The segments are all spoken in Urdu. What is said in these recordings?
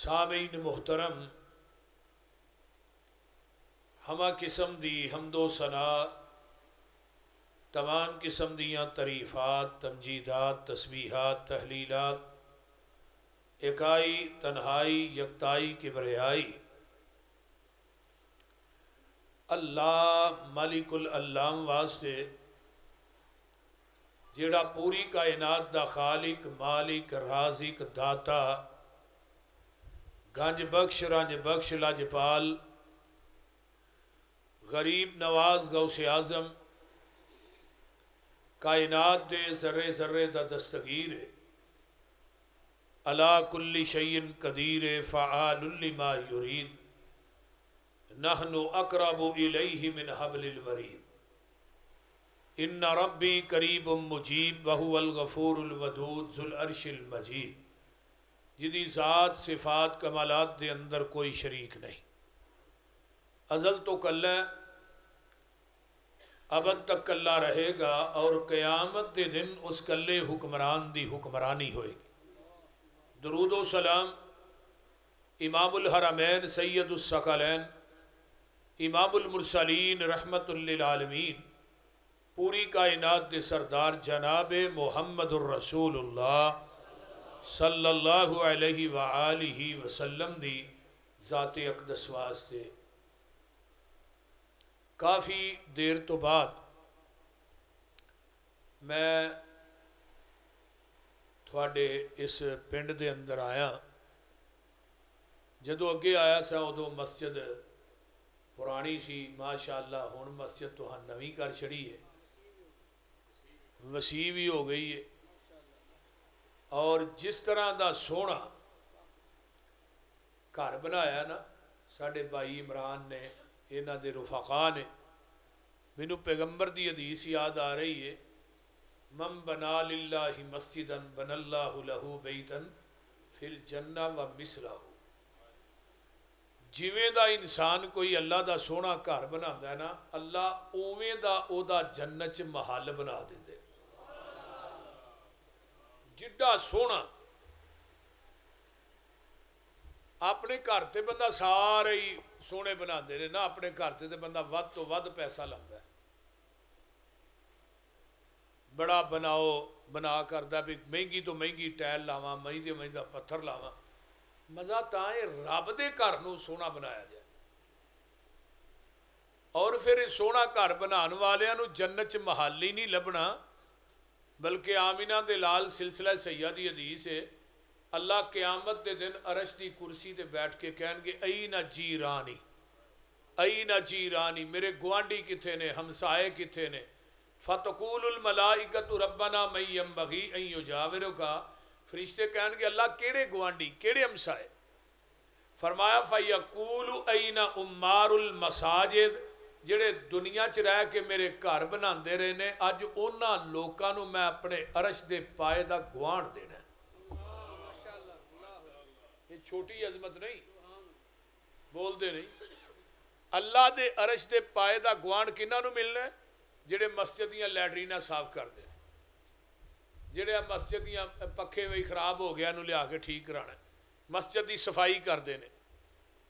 سامعین محترم، ہمہ قسم دی حمد و ثنا، تمام قسم دیاں تعریفات، تمجیدات، تسبیحات، تحلیلات اکائی، تنہائی، یکتائی، کبریائی اللہ مالک العلام واسطے جیڑا پوری کائنات دا خالق، مالک، رازق، داتا، گنج بخش، رنج بخش، لاجپال، غریب نواز، غوث اعظم، کائنات دے ذرے ذرے دا دستگیر ہے، علا کل شیء قدیر، فعال لما یرید، نحن اقرب الیہ من حبل الورید، ان ربی قریب مجیب وہو الغفور الودود ذو العرش المجید، جدی ذات صفات کمالات دے اندر کوئی شریک نہیں، ازل تو کلہ ابد تک کلہ رہے گا، اور قیامت دے دن اس کلے حکمران دی حکمرانی ہوئے گی۔ درود و سلام امام الحرمین سید الثقلین، امام المرسلین، رحمت للعالمین، پوری کائنات دے سردار جناب محمد الرسول اللہ صلی اللہ علیہ وآلہ وسلم دی ذات اقدس واسطے کافی دیر تو بعد میں تھوڑے اس پنڈ دے اندر آیا۔ جدو اگے آیا سا ادو مسجد پرانی سی، ماشاءاللہ ہن مسجد تو ہاں نویں کر چھڑی ہے، وسیع بھی ہو گئی ہے، اور جس طرح دا سونا گھر بنایا نا ساڑھے بھائی عمران نے، انہاں دے رفقا نے، مینوں پیغمبر دی حدیث یاد آ رہی ہے، من بنا للہ مسجدا بن اللہ لہ بیتا فی الجنہ و مثلہ، جویں دا انسان کوئی اللہ دا سونا گھر بناتا ہے نا، اللہ اویں دا او دا جنت چ محل بنا دیندے، جڈا سونا اپنے گھر تے بندہ سارے ہی سونے بنا دے رہے نا، اپنے گھر تے بندہ ود تو ود پیسہ لگتا ہے، بڑا بنا کردا بھی مہنگی تو مہنگی ٹائل لاواں، مہنگی مہنگا پتھر لاواں، مزہ تاں ہے رب دے گھر نو سونا بنایا جائے، اور پھر سونا گھر بنان والیاں نو جنت چ محل ہی نہیں لبنا، بلکہ آمینہ دے لال سلسلہ سیدی حدیث ہے، اللہ قیامت دے دن عرش دی کرسی تے بیٹھ کے کہن گے این جیرانی، این جیرانی، میرے گوانڈی کتھے نے، ہمسائے کتھے نے، فتقول الملائکۃ ربنا من ینبغی ان یجاورک، فرشتے کہن گے اللہ کیڑے گوانڈی کیڑے ہمسائے، فرمایا فیقول این عمار المساجد، جڑے دنیا چ رہ کے میرے گھر بناندے رہے نے، اج انہاں لوکاں نو میں اپنے عرش دے پائے دا گوانڈ دینا ہے۔ یہ چھوٹی عظمت نہیں، بول دے نہیں، اللہ دے عرش دے پائے دا گوانڈ کنہاں نو ملنا ہے؟ جڑے مسجد دیاں لیٹریناں صاف کر دے، جڑے مسجد دیاں پکھے وہی خراب ہو گیا نو لیا کے ٹھیک کرانا ہے، مسجد دی صفائی کر دے نے،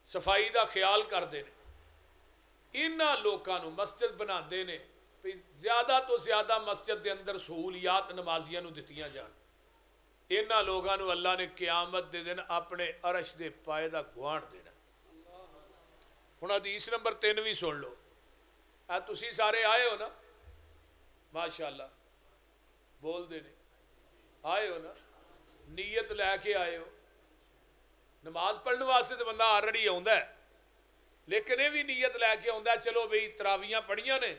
صفائی دا خیال کر دے نے، انہاں لوکاں نو مسجد بنا دے نے، زیادہ تو زیادہ مسجد دے اندر سہولیات نمازیاں نو دتیاں جان، انہاں لوگاں نو اللہ نے قیامت دے دن اپنے عرش دے پائے دا گوانڈ دینا۔ ہن حدیث نمبر 3 بھی سن لو، تسی سارے آئے ہو نا، ماشاءاللہ بول دے نہیں، آئے ہو نا، نیت لے کے آئے ہو، نماز پڑھنے واسطے تو بندہ آلریڈی آوندا ہے، لیکن یہ بھی نیت لے کے آوندا ہے چلو بھئی تراویاں پڑھیاں نے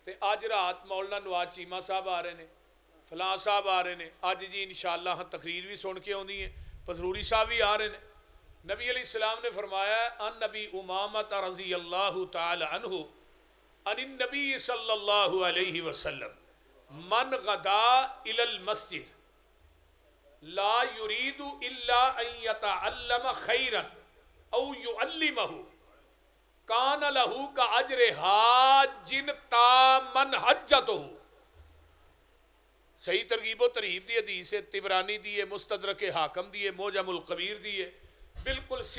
تے اج رات مولانا نواز چیمہ صاحب آ رہے نے، فلاں صاحب آ رہے ہیں، اج جی انشاءاللہ ہاں تقریر بھی سن کے آنی ہے، پتھروری صاحب بھی آ رہے ہیں۔ نبی علیہ السلام نے فرمایا ان نبی امامہ رضی اللہ تعالی عنہ ان النبی صلی اللہ علیہ وسلم من غدا الی المسجد لا یرید الا ان یتعلم خیرا او یعلمہ کان لہو کا اجر حاج تامن حجتہ۔ صحیح ترغیب و ترہیب دی حدیث ہے، طبرانی دی ہے، مستدرک حاکم دی ہے، موجم القبیر دی ہے، بالکل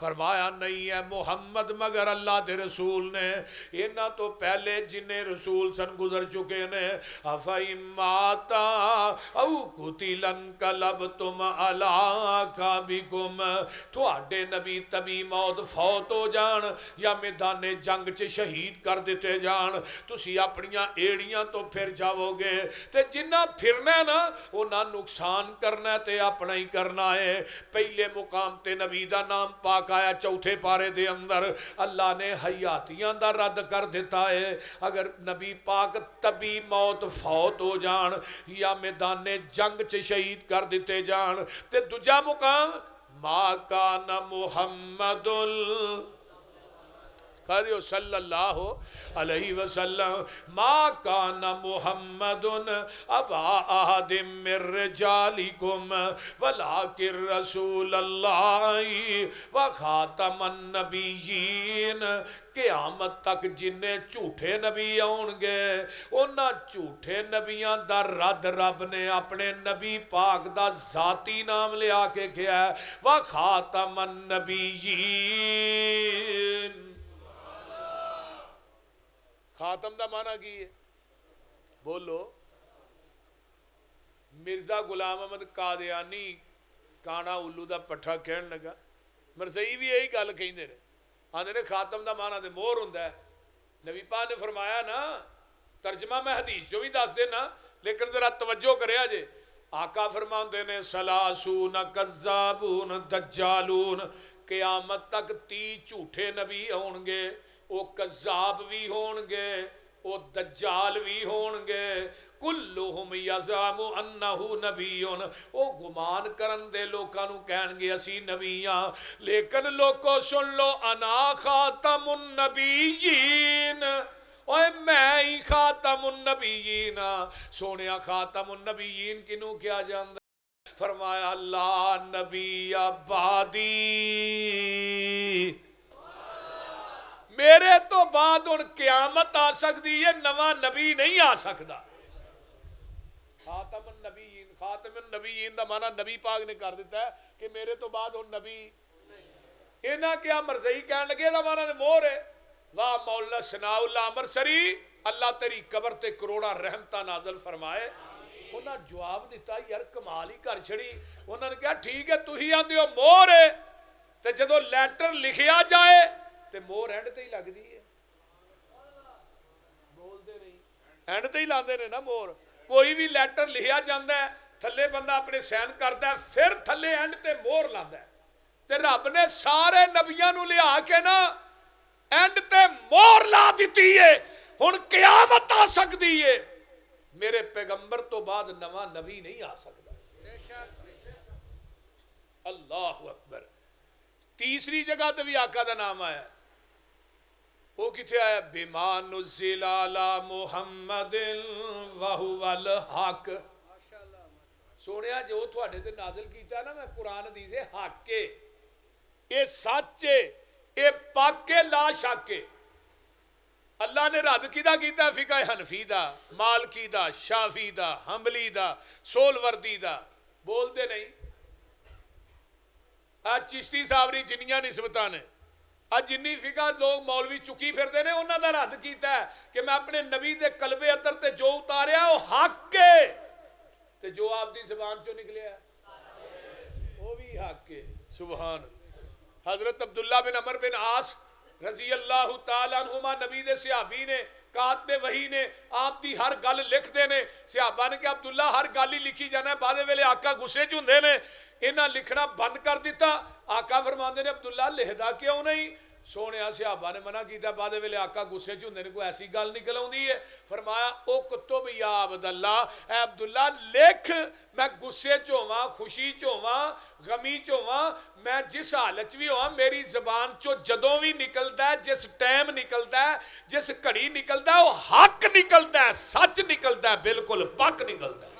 فرمایا نہیں ہے محمد مگر اللہ دے رسول نے، انہاں تو پہلے جنہیں رسول سن گزر چکے نے، افَإِمَّاتَ او قُتِلَ انقلبتم علی اعقابکم، تواڈے نبی تبھی موت فوت ہو جان یا میدان جنگ چ شہید کر دیتے جان، تسی اپنیاں ایڑیاں تو پھر جاؤ گے، تے جنہ پھرنا ہے نا انہاں نقصان کرنا ہے تے اپنا ہی کرنا ہے۔ پہلے مقام تے نبی دا نام پاک آیا چوتھے پارے دے اندر، اللہ نے حیاتیاں دا رد کر دیتا ہے، اگر نبی پاک تبھی موت فوت ہو جان یا میدان جنگ چ شہید کر دیتے جان، تے دوجا مقام ما کان محمد قریو صلی اللہ علیہ وسلم ما کان محمد ابا احد من رجالکم ولکن رسول اللہ و خاتم النبیین، قیامت تک جنہیں جھوٹے نبی آؤں گے انہاں جھوٹے نبیاں دا رد رب نے اپنے نبی پاک دا ذاتی نام لیا کے کیا ہے، و خاتم النبیین۔ خاتم دا معنی کی ہے؟ بولو۔ مرزا غلام احمد قادیانی کانا الو دا پٹھا کہن لگا، مرزائی بھی یہی گل کہیں دے رہے آدھے نے خاتم دا معنی دے مور ہوندا ہے، نبی پاک نے فرمایا نا، ترجمہ میں حدیث جو بھی دس دینا لیکن ذرا توجہ کرے آجے، آقا فرماندے نے سلاسون کذابون دجالون، قیامت تک 30 جھوٹے نبی ہون گے، وہ کذاب بھی ہون گے، وہ دجال بھی ہون گے، کلہم یزعم انہو نبیون، وہ گمان کرن دے لوکاں نو کہن گے اسی نبیاں، لیکن لوکو سن لو انا خاتم النبیین، اوے میں ہی خاتم النبیین، سونیا خاتم النبیین کنوں کیا جاندہ؟ فرمایا لا نبی آبادی، میرے تو بعد ان قیامت آ سکتی ہے، نواں نبی نہیں آ سکتا۔ خاتم النبیین، خاتم النبیین دا معنی نبی پاک نے کر دیتا ہے کہ میرے تو بعد ان نبی، اینا کیا مرزائی کہنے لگے دا معنی مور ہے، واہ مولا ثناء اللہ امرسری، اللہ تیری قبر تے کروڑا رحمتہ نازل فرمائے۔ انہاں جواب دیتا یار کمال ہی کر چھڑی، انہاں نے کہا ٹھیک ہے تو ہی آندے ہو مور ہے، تے جدو لیٹر لکھیا جائے تے مور اینڈ تے ہی لگ دی ہے، بول دے نہیں اینڈ تے ہی لاندے نے نا مور، کوئی بھی لیٹر لکھیا جاندہ ہے تھلے بندہ اپنے سین کرتا ہے پھر تھلے اینڈ تے مور لاندہ ہے، تے رب نے سارے نبیاں نو لیا کے نا اینڈ تے مور لا دیتی ہے، ہن قیامت آ سکتی ہے، میرے پیغمبر تو بعد نواں نبی نہیں آ سکتا۔ اللہ اکبر۔ تیسری جگہ تے بھی آقا دا نام آیا ہے، وہ کتے آیا بما نزل علی محمد وہو الحق، سونیا جو تھوڑے تے نازل کیتا ہے نا میں قرآن حدیث حق کے، اے سچے، اے پاکے لا شاکے، اللہ نے رد کیدا کیتا ہے فقہ حنفی دا، مالکی دا، شافی دا، حنبلی دا، سول وردی دا، بول دے نہیں، آج چشتی صاحبری جنیاں نسبتاں نے، آج جنی فقہ لوگ مولوی چکی پھر دے نے انہاں دا رد کیتا ہے کہ میں اپنے نبی دے قلب اطر تے جو اتاریا وہ حق کے، تے جو آپ دی زبان چو نکلیا ہے وہ بھی حق کے، سبحان۔ حضرت عبداللہ بن عمر بن عاص رضی اللہ تعالیٰ عنہما نبی دے صحابی نے، کاتب وحی نے آپ دی ہر گل لکھ دے نے، صحابہ نے کہ عبداللہ ہر گل ہی لکھی جانا ہے، بعد ویلے آقا غصے چ نے، انہاں لکھنا بند کر دیتا، آقا فرماندے نے عبداللہ لکھدا کیوں نہیں؟ سونیا صحابہ نے منع کیتا، بعد ویلے آقا غصے چ نے، کوئی ایسی گل نکل آؤندی ہے، فرمایا او کتب یا عبداللہ، اے عبداللہ لکھ، میں غصے چ ہوواں، خوشی چ ہوواں، غمی چ ہوواں، میں جس حالت بھی ہوا میری زبان چو جدوں بھی نکلدا ہے، جس ٹائم نکلدا ہے، جس گھڑی نکلدا ہے وہ حق نکلدا ہے، سچ نکلدا ہے، بالکل پاک نکلدا ہے۔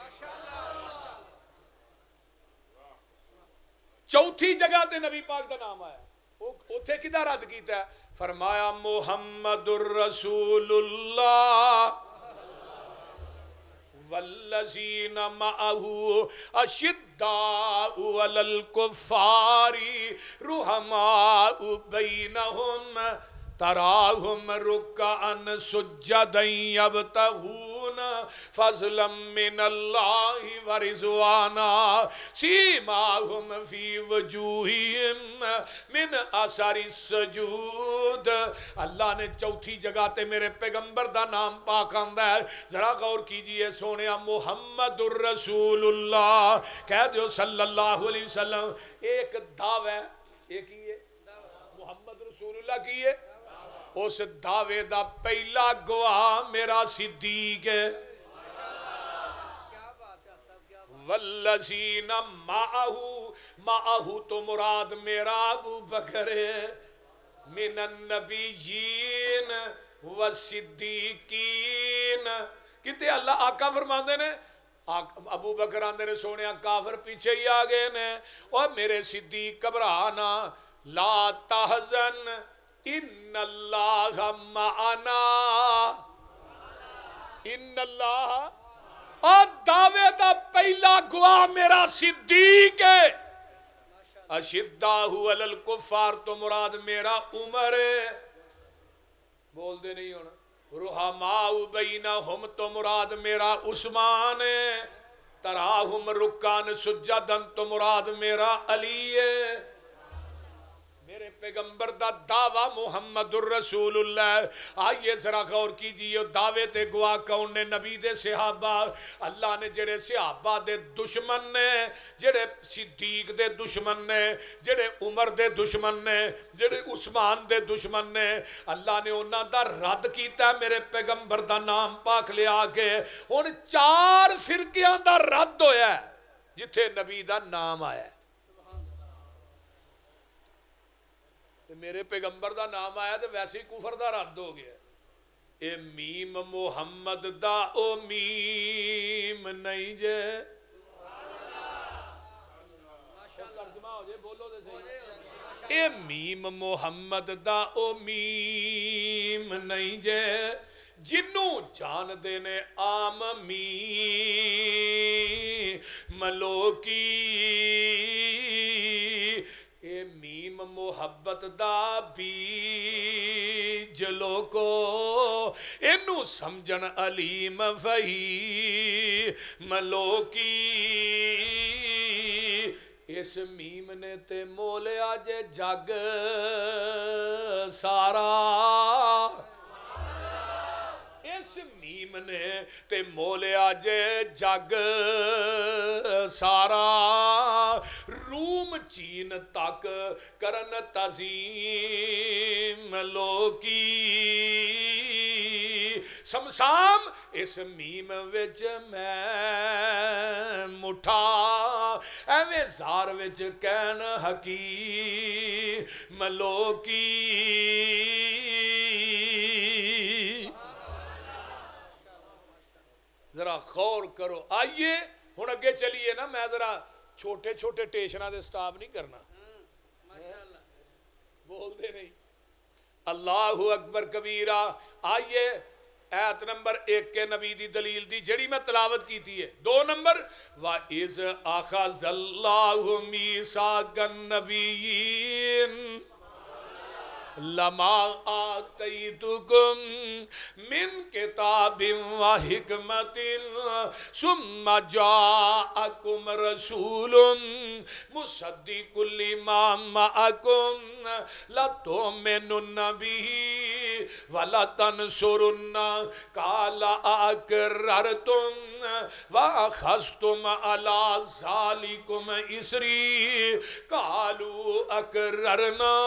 چوتھی جگہ تے نبی پاک دا نام آیا، اوتھے کدا رد کیتا ہے؟ فرمایا محمد الرسول اللہ والذین معه اشداء علی الکفار رحماء بینہم تراہم رکعا سجدا یبتغون فضلا من اللہ ورضوانا سیماہم فی وجوہہم من اثر السجود۔ اللہ نے چوتھی جگہ تے میرے پیغمبر دا نام پاک آندا ہے، ذرا غور کیجئے سونیا، محمد الرسول اللہ کہہ دیو صلی اللہ علیہ وسلم۔ ایک دعوی ایک ہی ہے، محمد رسول اللہ کی ہے، اس دعوے دا پہلا گواہ میرا صدیق ہے۔ والذین معہو تو مراد میرا ابو بکر ہے، من النبیین والصدیقین۔ کتے اللہ آقا فرماندے نے، ابو بکر آندے نے سونے کافر پیچھے ہی آگئے نے، اور میرے صدیق گھبرانا، لا تحزن ان اللہ معنا، ان اللہ، اور دعوے دا پہلا گواہ میرا صدیق ہے۔ اشداء علی الکفار تو مراد میرا عمر ہے، بول دے نہیں ہونا۔ رحماء بینہم تو مراد میرا عثمان ہے۔ تراہم رکعا سجدا تو مراد میرا علی ہے۔ میرے پیغمبر دا دعویٰ محمد الرسول اللہ۔ آئیے ذرا غور کیجئے دعوے تے گواہ کون نے؟ نبی دے صحابہ۔ اللہ نے جڑے صحابہ دے دشمن نے، جڑے صدیق دے دشمن نے، جڑے عمر دے دشمن نے، جڑے عثمان دے دشمن نے، اللہ نے انہاں دا رد کیتا ہے میرے پیغمبر دا نام پاک لے آگے۔ ان 4 فرقیاں دا رد ہویا ہے جتھے نبی دا نام آیا ہے۔ میرے پیغمبر دا نام آیا تو ویسے ہی کفر دا رد ہو گیا۔ اے میم محمد دا او میم نہیں جے، ترجمہ ہو جائے بولو دے صحیح۔ اے میم محمد دا او میم نہیں جے، جنوں جان دینے عام میم ملوکی۔ اے میم محبت دا بیج لوکو، اینو سمجھن علیم فہیم ملوکی۔ اس میم نے تے مولیا جے جگ سارا، اس میم نے تے مولیا جے جگ سارا، روم چین تک کرن تعظیم لوکی۔ سمسام اس میم وچ میں مٹھا، ایویں زار وچ کہن حکیم لوکی۔ ذرا غور کرو۔ آئیے ہن اگے چلیے نا، میں ذرا چھوٹے چھوٹے ٹیشنہ دے سٹاپ نہیں کرنا، بول دے نہیں۔ اللہ اکبر کبیرہ۔ آئیے آیت نمبر 1 کے نبی دی دلیل دی جڑی میں تلاوت کی تھی ہے۔ 2 نمبر وَإِذْ أَخَذَ اللَّهُ مِيثَاقَ النَّبِيِّينَ لَمَا آتَيْتُكُم مِّن كِتَابٍ وَحِكْمَةٍ ثُمَّ جَاءَكُمْ رَسُولٌ مُصَدِّقٌ لِّمَا مَعَكُمْ لَتُؤْمِنُنَّ بِهِ وَلَتَنصُرُنَّهُ قَالَ أَأَقْرَرْتُمْ وَأَخَذْتُمْ عَلَىٰ ذَٰلِكُمْ إِصْرِي قَالُوا أَقْرَرْنَا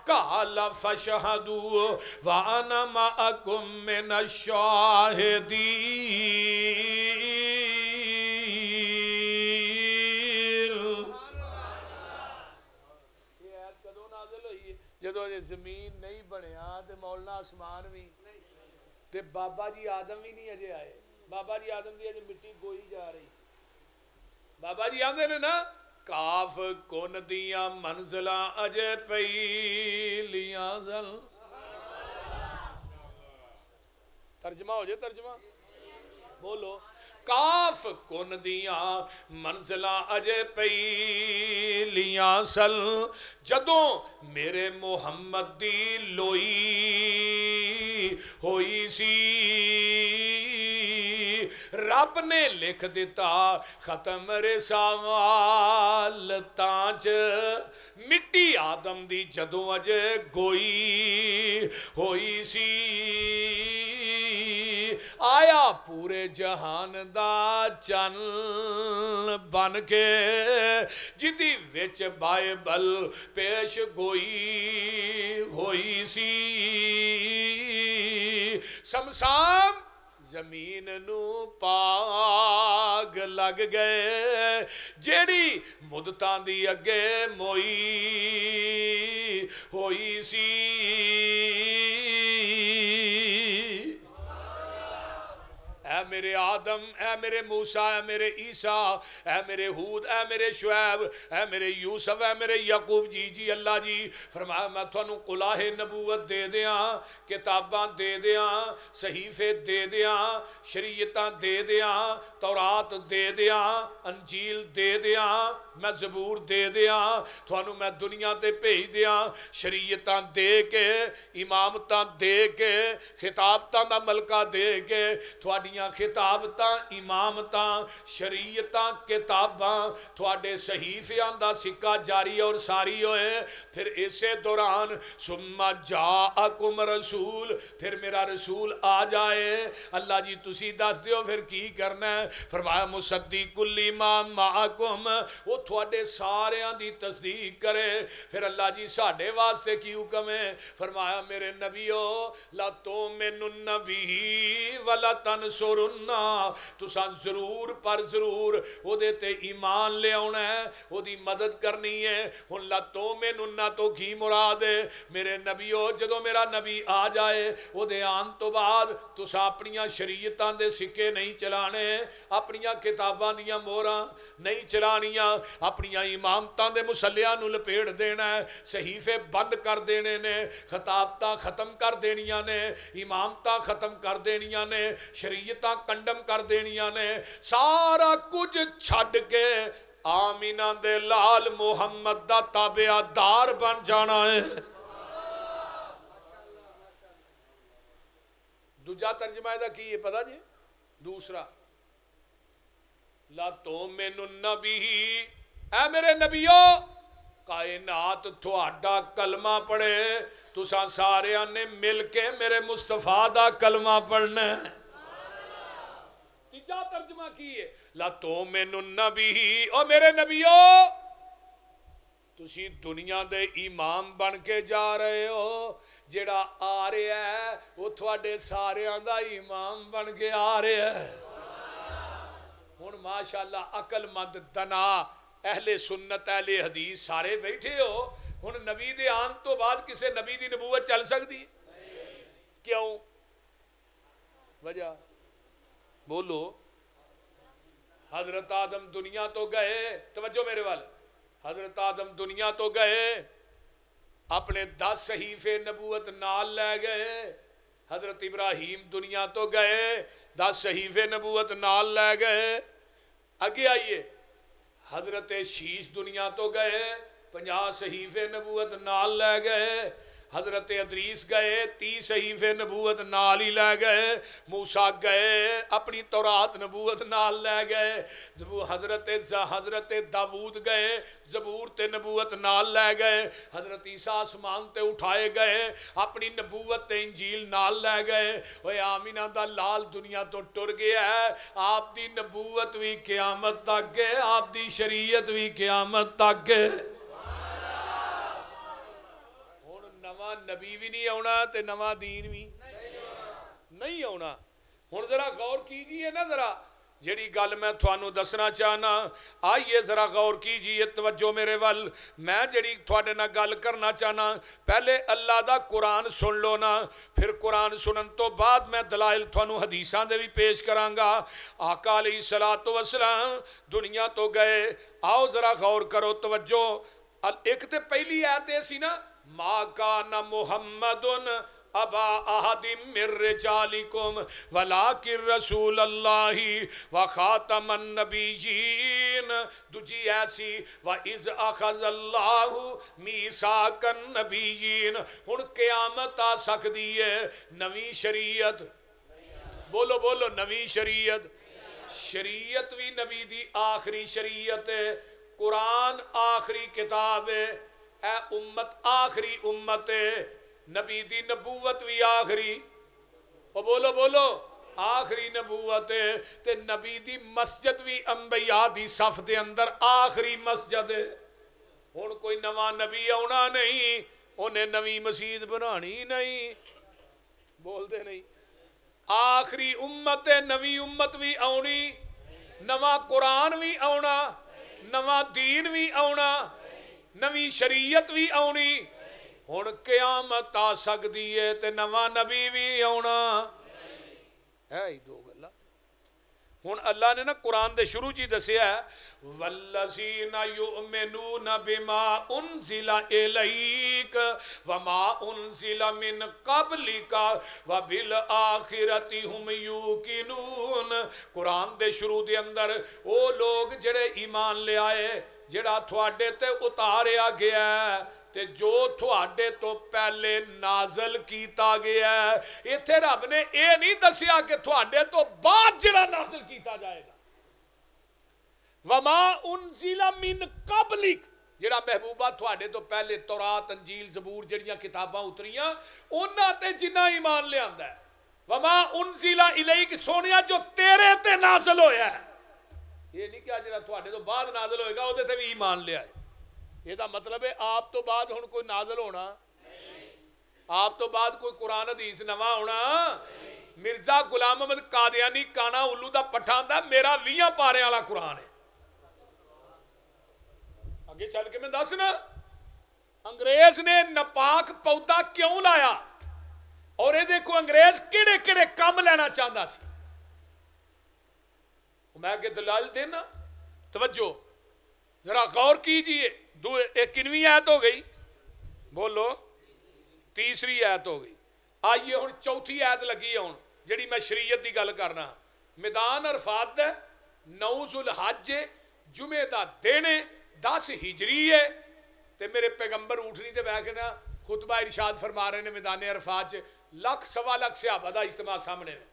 قَالَ فَاشْهَدُوا وَأَنَا مَعَكُمْ مِنَ الشَّاهِدِينَ۔ یہ آیت کدوں نازل ہوئی ہے؟ جدوں یہ زمین نہیں بنیا تے مولانا آسمان بھی تے بابا جی آدم بھی نہیں اجے آئے۔ بابا جی آدم دی اجے مٹی گوئی جا رہی۔ بابا جی آندے نے نا کاف کن دیاں منزلاں اجے پہلیاں زل۔ ترجمہ ہو جائے ترجمہ بولو۔ ਕਾਫ ਕੁਨ ਦੀਆਂ ਮੰਜ਼ਲਾਂ ਅਜੇ ਪਹਿਲੀਆਂ ਸਨ ਜਦੋਂ ਮੇਰੇ ਮੁਹੰਮਦ ਦੀ ਲੋਈ ਹੋਈ ਸੀ ਰੱਬ ਨੇ ਲਿਖ ਦਿੱਤਾ ਖਤਮ ਰਿਸਾਲਤਾਂ 'ਚ ਮਿੱਟੀ ਆਦਮ ਦੀ ਜਦੋਂ ਅਜੇ ਗੋਈ ਹੋਈ ਸੀ ਆਇਆ ਪੂਰੇ ਜਹਾਨ ਦਾ ਚੰਨ ਬਨ ਕੇ ਜਿਹਦੀ ਵਿੱਚ ਬਾਈਬਲ ਪੇਸ਼ ਗੋਈ ਹੋਈ ਸੀ ਸਮਸਾਮ ਜ਼ਮੀਨ ਨੂੰ ਪਾਗ ਲੱਗ ਗਏ ਜਿਹੜੀ ਮੁੱਦਤਾਂ ਦੀ ਅੱਗੇ ਮੋਈ ਹੋਈ ਸੀ اے میرے آدم اے میرے موسیٰ اے میرے عیسیٰ اے میرے ہود اے میرے شعیب اے میرے یوسف اے میرے یعقوب جی اللہ جی فرمایا میں تھانوں قلاہ نبوت دے دیاں کتاباں دے دیاں صحیفے دے دیاں شریعتاں دے دیاں تورات دے دیاں انجیل دے دیاں میں زبور دے دیاں تھانوں میں دنیا تے بھیج دیاں شریعتاں دے کے امامتاں دے کے خطابتاں دا ملکہ دے کے تھوڑیاں خطابتاں امامتاں شریعتاں کتاباں تھوڑے صحیفیاں دا سکہ جاری اور ساری ہوئے پھر اسے دوران ثم جاءکم رسول پھر میرا رسول آ جائے اللہ جی تسی دس دیو پھر کی کرنا ہے فرمایا مصدق لما معکم وہ تھوڑے ساریاں دی تصدیق کرے پھر اللہ جی ساڑھے واسطے کی حکم ہے فرمایا میرے نبیو لا تؤمنن بہ ولا تنصرنہ تساں ضرور پر ضرور وہ دیتے ایمان لے آنا ہے وہ دی مدد کرنی ہے ہن لا تؤمنن تو کی مراد ہے میرے نبیو جدو میرا نبی آ جائے وہ دے آن تو بعد تساں اپنیاں شریعتاں دے سکے نہیں چلانے اپنیاں کتاباں دیاں موراں نہیں چلانیاں اپنیاں امامتاں دے مسلیاں نو لپیڑ دینا ہے صحیفے بند کر دینے نے خطابتاں ختم کر دینیاں نے امامتاں ختم کر دینیاں نے شریعتاں کنڈم کر دینیاں نے سارا کچھ چھڈ کے آمینہ دے لال محمد دا تابعہ دار بن جانا ہے دوجا ترجمہ ہے دا کی یہ پتا جی دوسرا لا تؤمنن بہ اے میرے نبیو کائنات تھوڑا کلمہ پڑھے تساں سارے نے مل کے میرے مصطفیٰ دا کلمہ پڑھنا ہے تیجا ترجمہ کیے لا تؤمنن بہ او میرے نبیو تسی دنیا دے امام بن کے جا رہے ہو جڑا آ رہا ہے وہ تھوڑے سارے دا امام بن کے آ رہا ہے ہن ماشاءاللہ عقل مند دنا اہل سنت اہل حدیث سارے بیٹھے ہو ہن نبی دے آن تو بعد کسے نبی دی نبوت چل سکتی ہے کیوں وجہ بولو حضرت آدم دنیا تو گئے توجہ میرے والے حضرت آدم دنیا تو گئے اپنے 10 صحیفے نبوت نال لے گئے حضرت ابراہیم دنیا تو گئے 10 صحیفے نبوت نال لے گئے آگے آئیے حضرت شیش دنیا تو گئے 50 صحیفے نبوت نال لے گئے حضرت ادریس گئے 30 صحیفے نبوت نال ہی لے گئے موسیٰ گئے اپنی تورات نبوت نال لے گئے حضرت داود گئے زبور تے نبوت نال لے گئے حضرت عیسیٰ آسمان تے اٹھائے گئے اپنی نبوت تے انجیل نال لے گئے وہ آمینہ دا لال دنیا تو ٹر گیا ہے آپ دی نبوت بھی قیامت تک گئے آپ دی شریعت بھی قیامت تک گئے نواں نبی بھی نہیں آنا تے نواں دین بھی نہیں آنا ہن ذرا غور کیجئے نا ذرا جیڑی گل میں تھانوں دسنا چاہنا آئیے ذرا غور کیجئے توجہ میرے ول میں جیڑی تھوڑے نہ گل کرنا چاہنا پہلے اللہ دا قرآن سن لو نا پھر قرآن سنن تو بعد میں دلائل تھانوں حدیثاں دے بھی پیش کرانگا آقا علیہ السلام دنیا تو گئے آؤ ذرا غور کرو توجہ ایک تے پہلی آیت سی نا ما کان محمد ابا احد من رجالکم ولکن رسول اللہ و خاتم النبیین. دوجی ایسی وَإِذْ أَخَذَ اللَّهُ مِيثَاقَ النَّبِيِّينَ. ہن قیامت آ سکتی ہے نویں شریعت. بولو بولو نویں شریعت. شریعت بھی نبی دی آخری شریعت ہے. قرآن آخری کتاب ہے. اے امت آخری امت ہے. نبی دی نبوت بھی آخری. او بولو بولو آخری نبوت ہے. تے نبی دی مسجد بھی انبیاء دی صف دے اندر آخری مسجد ہے. ہن کوئی نواں نبی آنا نہیں, انہیں نویں مسجد بنانی نہیں. بول دے نہیں. آخری امت ہے. نویں امت بھی آنی, نواں قرآن بھی آنا, نواں دین بھی آنا, نویں شریعت بھی آنی. ہن قیامت آ سکتی ہے تے نواں نبی بھی آنا ہے. ہی دو گلا. ہن اللہ نے نا قرآن دے شروع چی دسیا ہے والذین یؤمنون بما انزل الیک وما انزل من قبلک وبالآخرۃ هم یوقنون. قرآن دے شروع دے اندر وہ لوگ جڑے ایمان لے آئے جڑا تھوڑے تے اتاریا گیا ہے تے جو تھوڑے تو پہلے نازل کیتا گیا ہے. ایتھے رب نے اے نہیں دسیا کہ تھوڑے تو بعد جڑا نازل کیتا جائے گا. وما انزل من قبلک, جڑا محبوبہ تھوڑے تو پہلے تورات انجیل زبور جڑیاں کتاباں اتریاں انہاں تے جنہ ایمان لے آندا ہے. وما انزل الیک سونیا جو تیرے تے نازل ہویا ہے. یہ نہیں کہ جڑا تھوڑے تو بعد نازل ہوئے گا وہ تے بھی ایمان لے آئے. یہ دا مطلب ہے آپ تو بعد ہن کوئی نازل ہونا, آپ تو بعد کوئی قرآن حدیث نواں ہونا. مرزا غلام احمد قادیانی کانا الو دا پٹھان دا میرا 20 پارے والا قرآن ہے. آگے چل کے میں دسنا انگریز نے ناپاک پودا کیوں لایا اور یہ دیکھو انگریز کیڑے کیڑے کام لینا چاہتا سی. میں کہ دلال دینا توجہ ذرا غور کیجئے. ایک کنویں آیت ہو گئی, بولو تیسری آیت ہو گئی. آئیے ہن چوتھی آیت لگی ہے ہن جڑی میں شریعت دی گل کرنا. میدان عرفات ہے 9 ذوالحج جمعے دا دن 10 ہجری ہے تے میرے پیغمبر اٹھنی تے بیٹھ کے نا خطبہ ارشاد فرما رہے ہیں میدان عرفات 1 سوا لاکھ صحابہ دا اجتماع سامنے ہے.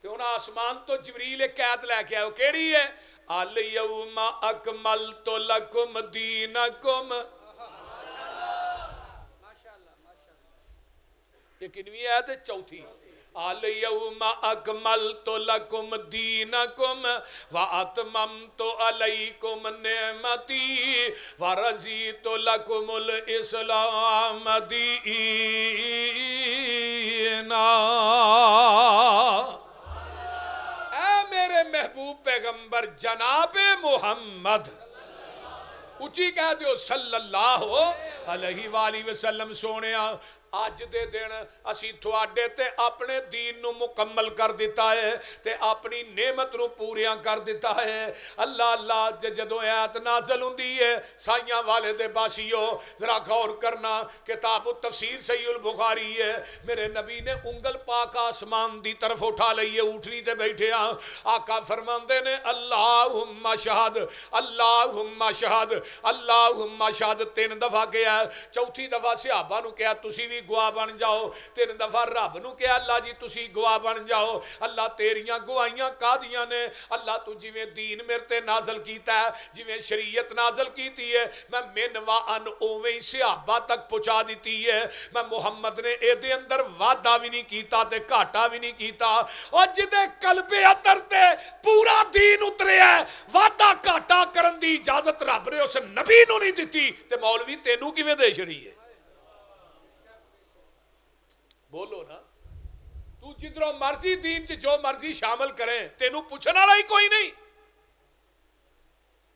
تے ہن آسمان تو جبریل ایک آیت لے کے آئے, کیڑی ہے الیوم اکملت لکم دینکم. یہ کنویں آیت ہے چوتھی. الیوم اکملت لکم دینکم واتممت علیکم نعمتی ورضیت لکم الاسلام دینا. محبوب پیغمبر جناب محمد اچھی کہہ دیو صلی اللہ علیہ وآلہ وسلم سونے آج دے دن اسی تھوڑے تے اپنے دین نو مکمل کر دیتا ہے تے اپنی نعمت نو پوریاں کر دیتا ہے. اللہ اللہ جدو آیت نازل ہوندی ہے سائیاں والے دے باسیو ذرا غور کرنا. کتاب التفسیر صحیح البخاری ہے. میرے نبی نے انگل پاک آسمان دی طرف اٹھا لئیے, اٹھنی تے بیٹھے آقا فرماندے نے اللہم شہد اللہم شہد اللہم شہد 3 دفعہ کیا. چوتھی دفعہ صحابہ نو کیا تسی بھی گواہ بن جاؤ. 3 دفعہ رب نو کہا اللہ جی تسی گواہ بن جاؤ. اللہ تیریاں گواہیاں قادیاں نے. اللہ تو جویں دین میرے تے نازل کیتا ہے جویں شریعت نازل کیتی ہے میں من و ان اوویں ہی صحابہ تک پہنچا دیتی ہے. میں محمد نے اے دے اندر وعدہ بھی نہیں کیتا تے گھاٹا بھی نہیں کیتا. اور جدے قلب اطہر تے پورا دین اترے ہے وعدہ گھاٹا کرن دی اجازت رب نے اس نبی نو نہیں دیتی تے مولوی تینوں کیویں دے چھڑی ہے. بولو نا تو جدروں مرضی دین چ جو مرضی شامل کریں تینوں پوچھنا والا ہی کوئی نہیں.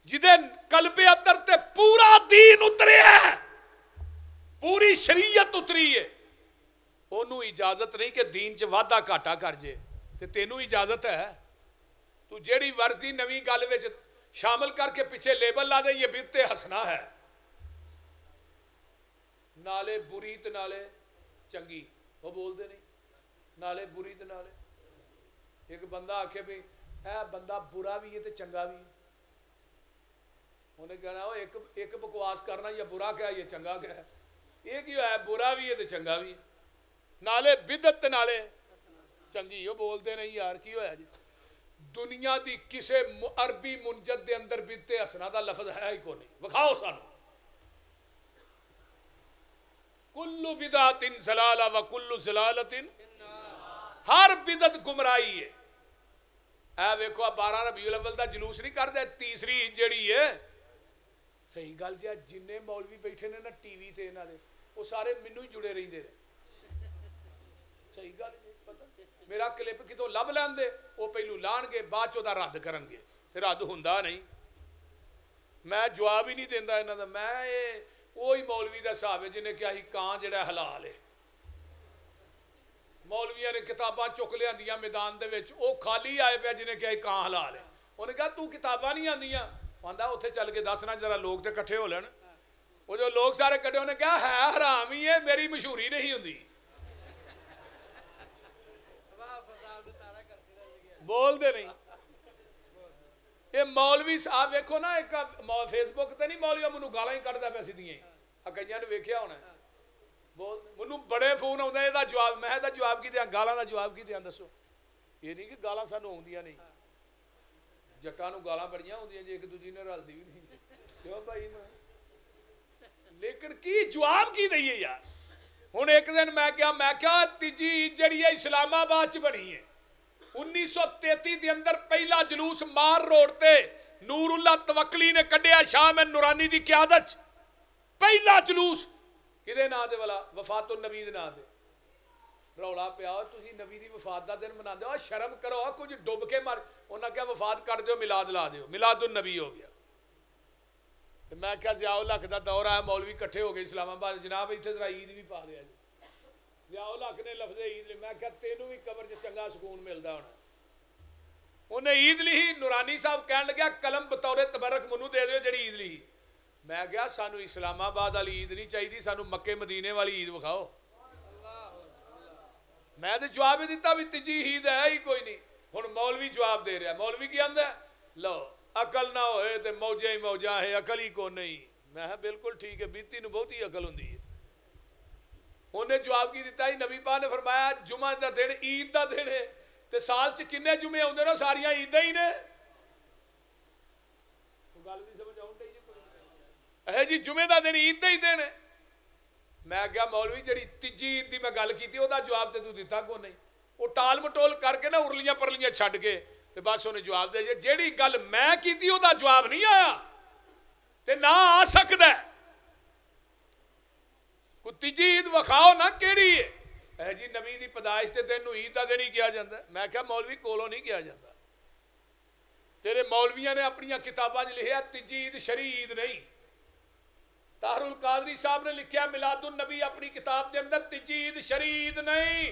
جدے قلب اطہر تے پورا دین اترے ہے پوری شریعت اتری ہے انہوں اجازت نہیں کہ دین چ وعدہ گھاٹا کر جے تے تینوں اجازت ہے. تو جیڑی ورزی نویں گل وچ شامل کر کے پیچھے لیبل لا دے یہ بدعت حسنہ ہے نالے بری تے نالے چنگی. وہ بولتے نہیں نالے بری تے نالے ایک بندہ آکھے بھی اے بندہ برا بھی ہے تے چنگا بھی ہے انہیں کہنا وہ ایک بکواس کرنا یا برا کیا یہ چنگا کیا ہے یہ کیوں ہے برا بھی ہے تے چنگا بھی ہے نالے بدعت تے نالے چنگی وہ بولتے نہیں یار کی ہویا جی دنیا دی کسے عربی منجد دے اندر بدعت حسنہ دا لفظ ہے ہی کو نہیں بکھاؤ سانو کل بدعت ضلالہ و کل ضلالت ہر بدعت گمراہی ہے اے ویکھو 12 ربیع الاول دا جلوس نہیں کر دے تیسری جڑی ہے صحیح گل جی جننے مولوی بیٹھے نے نا ٹی وی تے انہاں دے وہ سارے مینوں ہی جڑے رہندے نے صحیح گل پتہ میرا کلپ کتوں لب لین دے وہ پہلو لان گے بعد چو دا رد کرن گے تے رد ہوندا نہیں میں جواب ہی نہیں دیندا انہاں دا میں وہی مولوی دا صاحب ہے جنہیں کیا ہی کان جڑا حلال ہے مولویاں نے کتاباں چک لیا دیاں میدان دے وچ او خالی آئے پیا جنہیں کیا ہی کان حلال ہے انہوں نے کہا تو کتاباں نہیں آندیاں آندا اتھے چل کے دسنا ذرا لوگ تے کٹھے ہو لین وہ جو لوگ سارے کٹھے انہوں نے کہا ہے حرام ہی ہے میری مشہوری نہیں ہوندی بول دے نہیں یہ مولوی صاحب ویکھو نا ایک فیس بک تے نہیں مولوی منو گالاں ہی کڈدا پیا سیدھیاں کئیاں نے ویکھیا ہونا بول منو بڑے فون آਉਂਦੇ ਇਹਦਾ ਜਵਾਬ ਮੈਂ ਇਹਦਾ ਜਵਾਬ ਕੀ ਦਿਆਂ ਗਾਲਾਂ ਦਾ ਜਵਾਬ ਕੀ ਦਿਆਂ ਦੱਸੋ ਇਹ ਨਹੀਂ ਕਿ ਗਾਲਾਂ ਸਾਨੂੰ ਆਉਂਦੀਆਂ ਨਹੀਂ ਜੱਟਾਂ ਨੂੰ ਗਾਲਾਂ ਬੜੀਆਂ ਆਉਂਦੀਆਂ ਜੇ ਇੱਕ ਦੂਜੀ ਨਾਲ ਰਲਦੀ ਵੀ ਨਹੀਂ ਕਿਉਂ ਭਾਈ ਲੇਕਿਨ ਕੀ ਜਵਾਬ ਕੀ ਦਈਏ ਯਾਰ ਹੁਣ ਇੱਕ ਦਿਨ ਮੈਂ ਕਿਹਾ ਤੀਜੀ ਜਿਹੜੀ ਹੈ ਇਸਲਾਮਾਬਾਦ ਚ ਬਣੀ ਹੈ 1933 ਦੇ ਅੰਦਰ ਪਹਿਲਾ ਜਲੂਸ ਮਾਰ ਰੋਡ ਤੇ ਨੂਰੁੱਲਾ ਤਵੱਕਲੀ ਨੇ ਕੱਢਿਆ ਸ਼ਾਹ ਮੈਂ ਨੂਰਾਨੀ ਦੀ ਕਿਆਦਤ ਚ ਪਹਿਲਾ ਜਲੂਸ ਕਿਹਦੇ ਨਾਂ ਦੇ ਵਾਲਾ ਵਫਾਤੁਨ ਨਬੀ ਦੇ ਨਾਂ ਤੇ ਰੌਲਾ ਪਿਆ ਤੁਸੀਂ ਨਬੀ ਦੀ ਵਫਾਤ ਦਾ ਦਿਨ ਮਨਾਉਂਦੇ ਹੋ ਸ਼ਰਮ ਕਰੋ ਕੁਝ ਡੁੱਬ ਕੇ ਮਰ ਉਹਨਾਂ ਕਿਹਾ ਵਫਾਤ ਕਰ ਦਿਓ ਮਿਲਾਦ ਲਾ ਦਿਓ ਮਿਲਾਦੁਨ ਨਬੀ ਹੋ ਗਿਆ ਤੇ ਮੈਂ ਕਿਹਾ ਜ਼ਿਆਉਲ ਹਕ ਦਾ ਦੌਰ ਆਇਆ ਮੌਲਵੀ ਇਕੱਠੇ ਹੋ ਗਏ ਇਸਲਾਮਾਬਾਦ ਜਨਾਬ ਇੱਥੇ ਜ਼ਰਾ ਈਦ ਵੀ ਪਾ ਦਿਆ ਜੀ ਜ਼ਿਆਉਲ ਹਕ ਨੇ ਲਫ਼ਜ਼ੇ ਈਦ ਲਈ ਮੈਂ ਕਿਹਾ ਤੈਨੂੰ ਵੀ ਕਬਰ 'ਚ ਚੰਗਾ ਸਕੂਨ ਮਿਲਦਾ ਹੋਣਾ ਉਹਨੇ ਈਦ ਲਈ ਨੂਰਾਨੀ ਸਾਹਿਬ ਕਹਿਣ ਲੱਗਿਆ ਕਲਮ ਬਤੌਰੇ ਤਬਰਕ ਮੈਨੂੰ ਦੇ ਦਿਓ ਜਿਹੜੀ ਈਦ ਲਈ ਮੈਂ ਕਿਹਾ ਸਾਨੂੰ ਇਸਲਾਮਾਬਾਦ ਵਾਲੀ ਈਦ ਨਹੀਂ ਚਾਹੀਦੀ ਸਾਨੂੰ ਮੱਕੇ ਮਦੀਨੇ ਵਾਲੀ ਈਦ ਵਿਖਾਓ ਮੈਂ ਤੇ ਜਵਾਬ ਹੀ ਦਿੱਤਾ ਵੀ ਤੀਜੀ ਈਦ ਹੈ ਹੀ ਕੋਈ ਨਹੀਂ ਹੁਣ ਮੌਲਵੀ ਜਵਾਬ ਦੇ ਰਿਹਾ ਮੌਲਵੀ ਕੀ ਆਂਦਾ ਲਓ ਅਕਲ ਨਾ ਹੋਏ ਤੇ ਮੌਜਾਂ ਹੀ ਮੌਜਾਂ ਹੈ ਅਕਲ ਹੀ ਕੋ ਨਹੀਂ ਮੈਂ ਕਿਹਾ ਬਿਲਕੁਲ ਠੀਕ ਹੈ ਬੀਤੀ ਨੂੰ ਬਹੁਤੀ ਅਕਲ ਹੁੰਦੀ ਹੈ ਉਹਨੇ ਜਵਾਬ ਕੀ ਦਿੱਤਾ ਜੀ ਨਬੀ ਪਾਕ ਨੇ ਫਰਮਾਇਆ ਜੁਮਾ ਦਾ ਦਿਨ ਈਦ ਦਾ ਦਿਨ ਹੈ ਤੇ ਸਾਲ 'ਚ ਕਿੰਨੇ ਜੁਮੇ ਆਉਂਦੇ ਨੇ ਸਾਰੀਆਂ ਈਦਾਂ ਹੀ ਨੇ ਗੱਲ ਦੀ ਸਮਝ ਆਉਣ ਡਈ ਇਹ ਜੀ ਜੁਮੇ ਦਾ ਦਿਨ ਈਦ ਦਾ ਹੀ ਦਿਨ ਹੈ ਮੈਂ ਕਿਹਾ ਮੌਲਵੀ ਜਿਹੜੀ ਤੀਜੀ ਈਦ ਦੀ ਮੈਂ ਗੱਲ ਕੀਤੀ ਉਹਦਾ ਜਵਾਬ ਤੇ ਤੂੰ ਦਿੱਤਾ ਕੋ ਨਹੀਂ ਉਹ ਟਾਲ ਮਟੋਲ ਕਰਕੇ ਨਾ ਉਰਲੀਆਂ ਪਰਲੀਆਂ ਛੱਡ ਕੇ ਤੇ ਬਸ ਉਹਨੇ ਜਵਾਬ ਦੇ ਜਿਹੜੀ ਗੱਲ ਮੈਂ ਕੀਤੀ ਉਹਦਾ ਜਵਾਬ ਨਹੀਂ ਆਇਆ ਤੇ ਨਾ ਆ ਸਕਦਾ ਕੋਈ ਤੀਜੀ ਈਦ ਵਿਖਾਓ ਨਾ ਕਿਹੜੀ ਹੈ ਇਹ ਜੀ ਨਬੀ ਦੀ ਪੈਦਾਇਸ਼ ਤੇ ਦਿਨ ਨੂੰ ਈਦ ਦਾ ਦਿਨ ਹੀ ਕਿਹਾ ਜਾਂਦਾ ਮੈਂ ਕਿਹਾ ਮੌਲਵੀ ਕੋਲੋਂ ਨਹੀਂ ਕਿਹਾ ਜਾਂਦਾ ਤੇਰੇ ਮੌਲਵੀਆਂ ਨੇ ਆਪਣੀਆਂ ਕਿਤਾਬਾਂ 'ਚ ਲਿਖਿਆ ਤੀਜੀ ਈਦ ਸ਼ਰਈ ਈਦ ਨਹੀਂ ਤਾਹਰੁਲ ਕਾਦਰੀ ਸਾਹਿਬ ਨੇ ਲਿਖਿਆ ਮਿਲਾਦੁਨ ਨਬੀ ਆਪਣੀ ਕਿਤਾਬ ਦੇ ਅੰਦਰ ਤੀਜੀ ਈਦ ਸ਼ਰਈ ਈਦ ਨਹੀਂ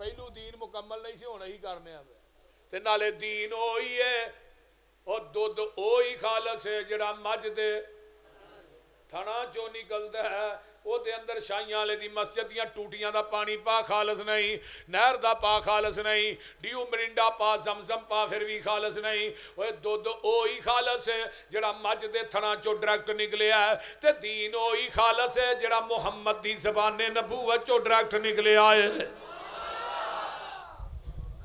ਪਹਿਲੂ ਦੀਨ ਮੁਕੰਮਲ ਨਹੀਂ ਸੀ ਹੁਣ ਹੀ ਕਰਨੇ ਆ ਤੇ ਨਾਲੇ ਦੀਨ ਉਹੀ ਹੈ ਉਹ ਦੁੱਧ ਉਹੀ ਖਾਲਸ ਹੈ ਜਿਹੜਾ ਮੱਝ ਦੇ ਥਣਾ ਚੋਂ ਨਿਕਲਦਾ ਹੈ ਉਹਦੇ ਅੰਦਰ ਸ਼ਾਹੀਆਂ ਵਾਲੇ ਦੀ ਮਸਜਿਦ ਦੀਆਂ ਟੂਟੀਆਂ ਦਾ ਪਾਣੀ ਪਾ ਖਾਲਸ ਨਹੀਂ ਨਹਿਰ ਦਾ ਪਾ ਖਾਲਸ ਨਹੀਂ ਡਿਊ ਮਰਿੰਡਾ ਪਾ ਜ਼ਮਜ਼ਮ ਪਾ ਫਿਰ ਵੀ ਖਾਲਸ ਨਹੀਂ ਉਹ ਦੁੱਧ ਉਹੀ ਖਾਲਸ ਹੈ ਜਿਹੜਾ ਮੱਝ ਦੇ ਥਣਾ ਚੋਂ ਡਾਇਰੈਕਟ ਨਿਕਲਿਆ ਤੇ ਦੀਨ ਉਹੀ ਖਾਲਸ ਹੈ ਜਿਹੜਾ ਮੁਹੰਮਦ ਦੀ ਜ਼ਬਾਨੇ ਨਬੂਵਤ ਚੋਂ ਡਾਇਰੈਕਟ ਨਿਕਲਿਆ ਹੈ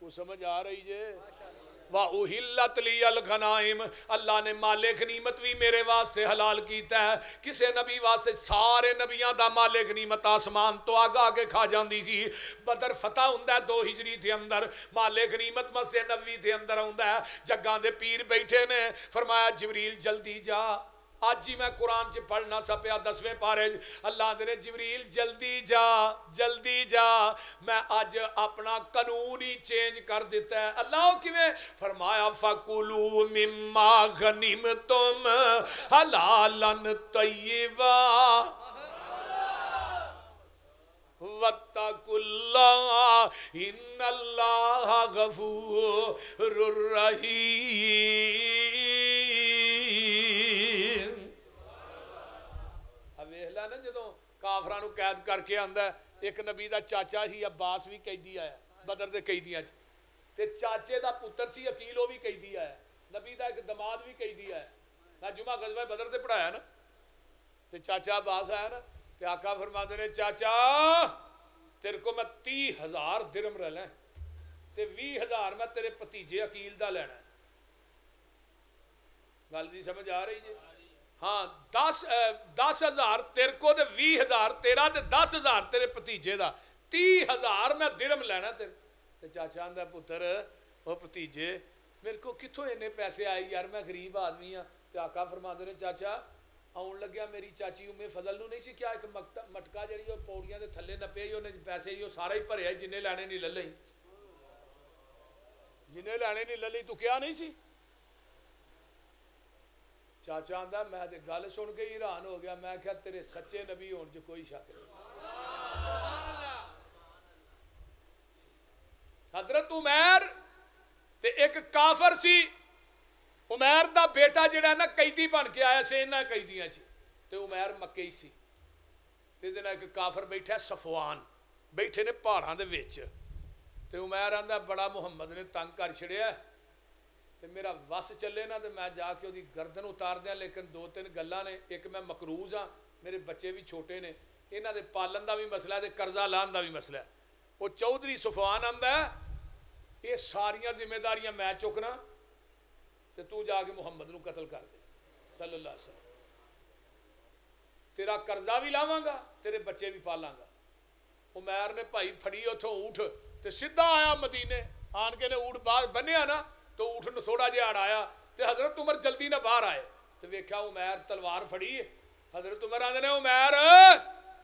کو سمجھ آ رہی جے؟ وَأُحِلَّتْ لِيَ الْغَنَائِمُ اللہ نے مال غنیمت بھی میرے واسطے حلال کیتا ہے. کسے نبی واسطے سارے نبیاں دا مال غنیمت آسمان تو آگا کے کھا جاندی سی. بدر فتح ہوندا ہے 2 ہجری دے اندر, مال غنیمت مسجد نبوی دے اندر ہوندا ہے. جگاں دے پیر بیٹھے نے, فرمایا جبریل جلدی جا. آج ہی میں قرآن چ پڑھنا سا پیا 10ویں پارے, اللہ دے جبریل جلدی جا جلدی جا, میں آج اپنا قانون ہی چینج کر دیتا ہے. اللہ کیویں؟ فرمایا فَكُلُوا مِمَّا غَنِمْتُمْ حَلَالًا طَيِّبًا وَاتَّقُوا اللَّهَ إِنَّ اللَّهَ غَفُورٌ رَحِيمٌ. نا جدوں کافراں نو قید کر کے آندا ہے, ایک نبی دا چاچا سی عباس بھی قیدی آیا بدر دے قیدیاں چ, تے چاچے دا پتر سی عقیل, وہ بھی قیدی آیا. نبی دا ایک دماد بھی قیدی آیا. میں جمعہ غزوہ بدر تے پڑھایا نا, تے چاچا عباس آیا نا, تے آقا فرماندے نے چاچا تیرے کو میں 30,000 درم رہ لیں تے 20,000 میں تیرے بھتیجے عقیل دا لینا ہے. گل جی سمجھ آ رہی جی؟ ہاں 10,000 تیرے کو تے 20,000 تیرا تے 10,000 تیرے بھتیجے دا, 30,000 میں درم لینا تیرے. تے چاچا آندا پتر او بھتیجے میرے کو کتھوں اینے پیسے آئے یار, میں غریب آدمی ہاں. تے آقا فرماندے نے چاچا آن لگیا میری چاچی ام فضل نو نہیں سی کیا ایک مٹکا جڑی او پوڑیاں دے تھلے نپے, اونے پیسے ہی سارا ہی بھریا, جنہیں لینے نہیں لے لئی, جنہیں لینے نہیں لے لئی, تو کیا نہیں سی؟ چاچا آندا میں تے گل سن کے ہی حیران ہو گیا. میں کہا تیرے سچے نبی ہون چ کوئی شک نہیں. حضرت عمیر تے ایک کافر سی, عمیر دا بیٹا جڑا نا قیدی بن کے آیا سی انہاں قیدیاں چ, تے عمیر مکئی سی. تے دے نال ایک کافر بیٹھا ہے صفوان, بیٹھے نے پہاڑاں دے وچ. تے عمیر آندا بڑا محمد نے تنگ کر چھڑیا, تے میرا وس چلے نا تے میں جا کے وہ گردن اتار دیا. لیکن 2-3 گلاں نے, ایک میں مقروض ہاں, میرے بچے بھی چھوٹے نے, انہاں دے پالن دا بھی مسئلہ ہے تے قرضہ لان دا بھی مسئلہ ہے. وہ چودھری صفوان آندا ہے یہ ساریاں ذمہ داریاں میں چکنا تے تو جا کے محمد نو قتل کر دے صلی اللہ علیہ وسلم. تیرا قرضہ بھی لاواں گا, تیرے بچے بھی پالاں گا. عمیر نے بھائی پھڑی اتھوں اونٹ تے سیدھا آیا مدینے. آن کے نے اونٹ باہر بنیا نا, تو اونٹ نے تھوڑا جہا اڑایا, تے حضرت عمر جلدی نہ باہر آئے. تے ویکھیا عمیر تلوار پھڑی. حضرت عمر آندے نے عمیر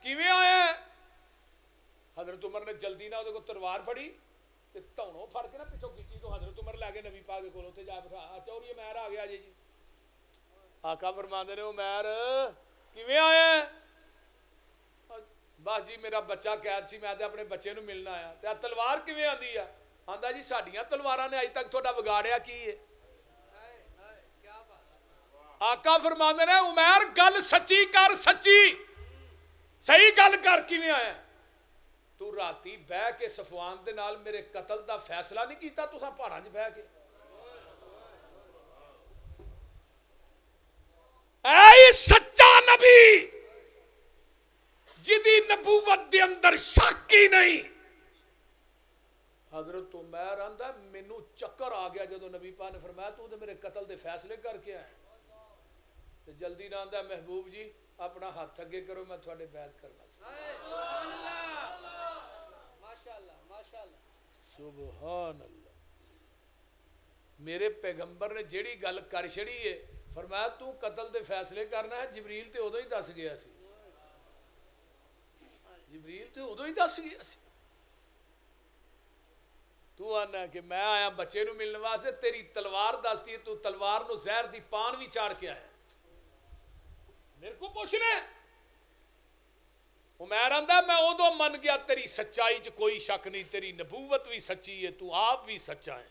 کیویں آیا؟ حضرت عمر نے جلدی نہ وہ تلوار پھڑی تے دھونوں پھڑ کے نا پچھوں کھچی, تو حضرت عمر لے کے نبی پاک دے کول تے جا بٹھا. اچھا اور یہ عمیر آ گیا جی. آقا فرماندے نے عمیر کیویں آیا؟ بس جی میرا بچہ قید سی, میں تے اپنے بچے نو ملنا آیا. تے تلوار کیویں آندی ہے؟ آندا جی ساڈیاں تلواراں نے اج تک تہاڈا بگاڑیا کی ہے؟ آقا فرماندے نے عمیر گل سچی کر, سچی صحیح گل کر, کیویں آیا؟ تو راتی بہ کے صفوان دے نال میرے قتل دا فیصلہ نہیں کیتا تساں پہاڑاں 'چ بہ کے؟ اے سچا نبی جدی نبوت دے اندر شک ہی نہیں. حضرت عمیر آندا مینوں چکر آ گیا جدو نبی پاک نے فرمایا تو تے میرے قتل دے فیصلے کر کے آئے. تے جلدی نہ آندا محبوب جی اپنا ہاتھ اگے کرو, میں تھوڑے بیعت کرنا. سبحان اللہ ماشاءاللہ ماشاءاللہ سبحان اللہ. میرے پیغمبر نے جیڑی گل کر چھڑی ہے, فرمایا تو قتل دے فیصلے کرنا ہے, جبریل تے ادو ہی دس گیا سی. جبریل تے ادو ہی دس گیا سی. تو آنا کہ میں آیا بچے نو ملنے واسطے, تیری تلوار دستی ہے, تو تلوار نو زہر دی پان بھی چاڑ کے آیا. میرے کو پوچھنا ہے. عمیر آندا میں ادو من گیا تیری سچائی چ کوئی شک نہیں, تیری نبوت بھی سچی ہے, تو آپ بھی سچا ہے.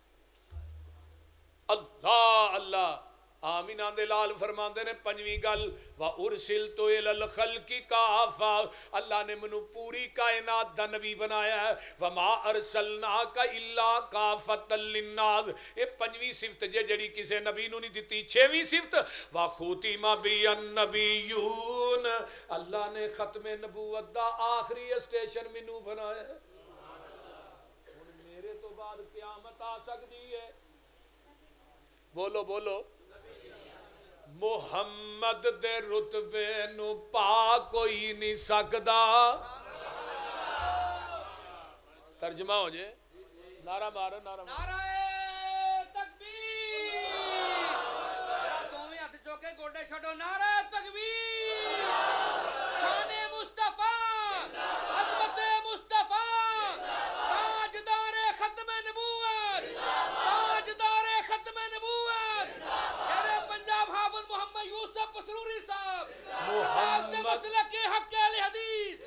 اللہ اللہ آمین. آندے لال فرماندے نے پنجویں گل وَأُرْسِلْتُ إِلَى الْخَلْقِ كَافَّةً اللہ نے منو پوری کائنات دا نبی بنایا ہے. وَمَا أَرْسَلْنَاكَ إِلَّا كَافَّةً لِلنَّاسِ. یہ پنجویں صفت جڑی کسے نبی نو نہیں دتی. چھویں صفت وَخُتِمَ بِهِ النَّبِيُّونَ اللہ نے ختم نبوت دا آخری اسٹیشن منو بنایا ہے. میرے تو بعد قیامت آ سکتی ہے؟ بولو بولو. محمد دے رتبے نو پا کوئی نہیں سکدا. ترجمہ ہو جائے. نعرہ مارو نعرہ مارو. نعرہ تکبیر. تمہیں ہاتھ چوکے گوڈے چھڈو. نعرہ تکبیر. شان مصطفیٰ، عظمت مصطفیٰ، تاجدار ختم نبوت، تاجدار ختم نبوت، شیر پنجاب حافظ محمد یوسف پسروری صاحب، صداقت مسلک حق اہل حدیث.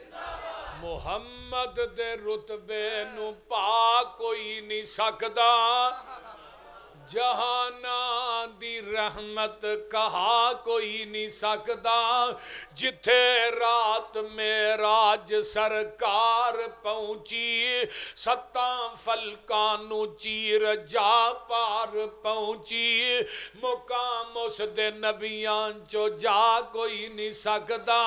محمد دے رتبے نو پا کوئی نہیں سکدا. جہاناں دی رحمت کہا کوئی نہیں سکدا. جتھے رات معراج سرکار پہنچی، ستاں فلکاں نو چیر جا پار پہنچی. مقام اس دے نبیاں چو جا کوئی نہیں سکدا.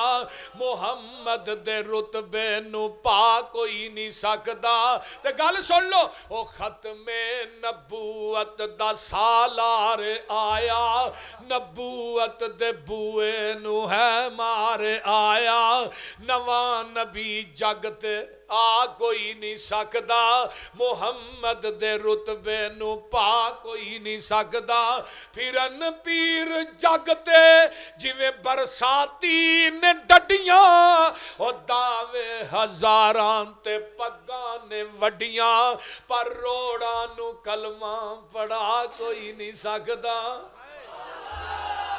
محمد دے رتبے نو پا کوئی نہیں سکدا. تے گل سن لو، او ختم نبوت دا سالار آیا، نبوت دے بوئے نو ہے مار آیا. نواں نبی جگ تے آ کوئی نہیں سکدا. محمد دے رتبے نو پا کوئی نہیں سکدا. پھرن پیر جگ تے جویں برساتی نے ڈڈیاں، او دعوے ہزاراں تے پگاں نے وڈیاں، پر روڑاں نو کلمہ پڑھا کوئی نہیں سکدا.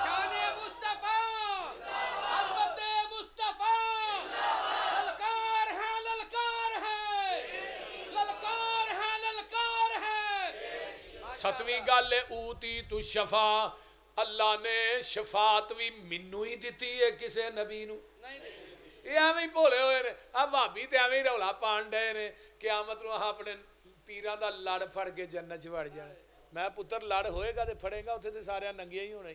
شان مصطفیٰ، عظمت مصطفیٰ، للکار ہے للکار ہے، للکار ہے للکار ہے. ستویں گل اوتی تو شفا. اللہ نے شفاعت بھی مینوں ہی دتی ہے، کسے نبی نو یہ ایویں ہی بھولے ہوئے نے. بھابی تے ایویں ہی رولا پان ڈے نے. قیامت نو اپنے پیراں دا لڑ پھڑ کے جنت چ وڑ جانا. میں پتر لڑ ہوئے گا تے پھڑے گا اتنے تے سارے ننگے ہی ہونے.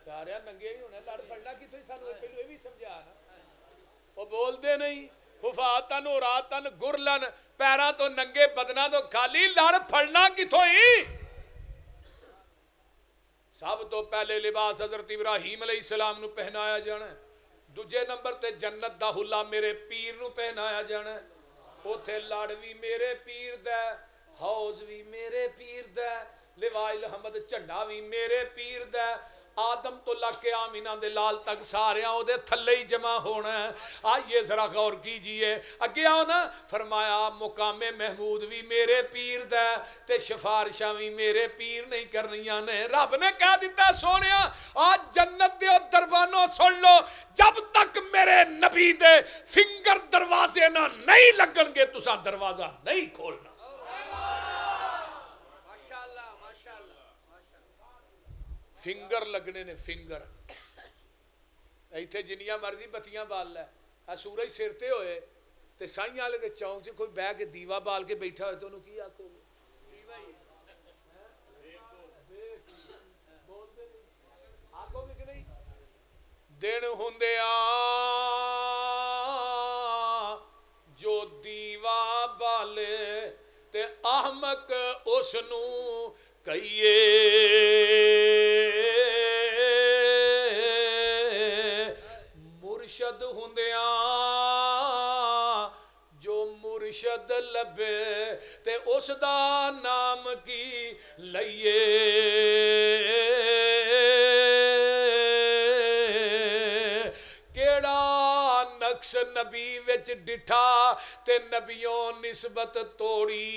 سارے ننگے ہی ہونے. لڑ پھڑنا کتوں ہی سانو پہلو یہ بھی سمجھا نا. وہ بولدے نہیں. حفاتن عوراتن گرلن، پیراں تو ننگے بدناں تو خالی. لڑ پھڑنا کتوں ہی. سب تو پہلے لباس حضرت ابراہیم علیہ السلام نو پہنایا جانا ہے. دوجے نمبر تے جنت دا حلہ میرے پیر نو پہنایا جانا ہے. اوتھے لڑ بھی میرے پیر دا، حوض بھی میرے پیر دا، لواء الحمد جھنڈا بھی میرے پیر دا. آدم تو لگ کے آمینہ دے لال تک سارے او دے تھلے ہی جمع ہونا ہے. آئیے ذرا غور کیجئے. اگے آؤ نا، فرمایا مقام محمود بھی میرے پیر دا تے شفارشاں بھی میرے پیر نہیں کرنیاں نے. رب نے کہہ دیتا سونیا آج جنت دے دربانوں سن لو، جب تک میرے نبی دے فنگر دروازے نہ نہیں لگن گے تساں دروازہ نہیں کھولنا. فنگر لگنے نے. فنگر ایتھے جنیاں مرضی بتیاں بال لے. سورج سرتے ہوئے تے سائیاں والے دے چونک سے کوئی بہ کے دیوا بال کے بیٹھا ہوئے تو انہوں کی آکھو گے؟ آکھو گے کہ نہیں؟ دن ہوندیاں جو دیوا بالے تے احمق اس نو کہیے. مرشد ہوندیاں جو مرشد لبے تے اس دا نام کی لئیے. کیڑا نقص نبی وچ ڈٹھا تے نبیوں نسبت توڑی.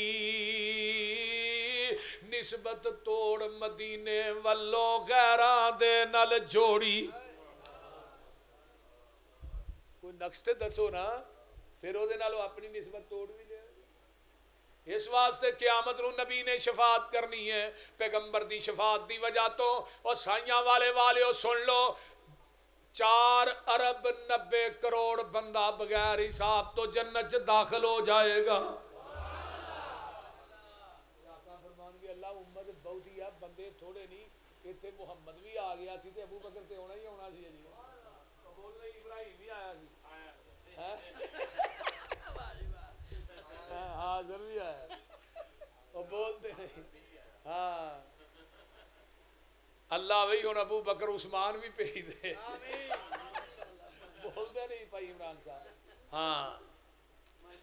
نسبت توڑ مدینے والوں غیراں دے نال جوڑی. کوئی نقص تے دسو نا، پھر او دے نال اپنی نسبت توڑ بھی لے. اس واسطے قیامت نو نبی نے شفاعت کرنی ہے. پیغمبر دی شفاعت دی وجہ تو اور سائیاں والے سن لو، 4 ارب 90 کروڑ بندہ بغیر حساب تو جنت داخل ہو جائے گا. اللہ امت بہت ہی ہے، بندے تھوڑے نہیں. اتنے محمد بھی آ گیا سی تے ابو بکر تے ہونا ہی ہونا سی. جی بول رہے ابراہیم بھی آیا سی. ہاں ضروری ہے وہ بولتے نہیں ہاں اللہ وہی ہوں ابو بکر عثمان بھی بھیج دے بولتے نہیں بھائی عمران صاحب ہاں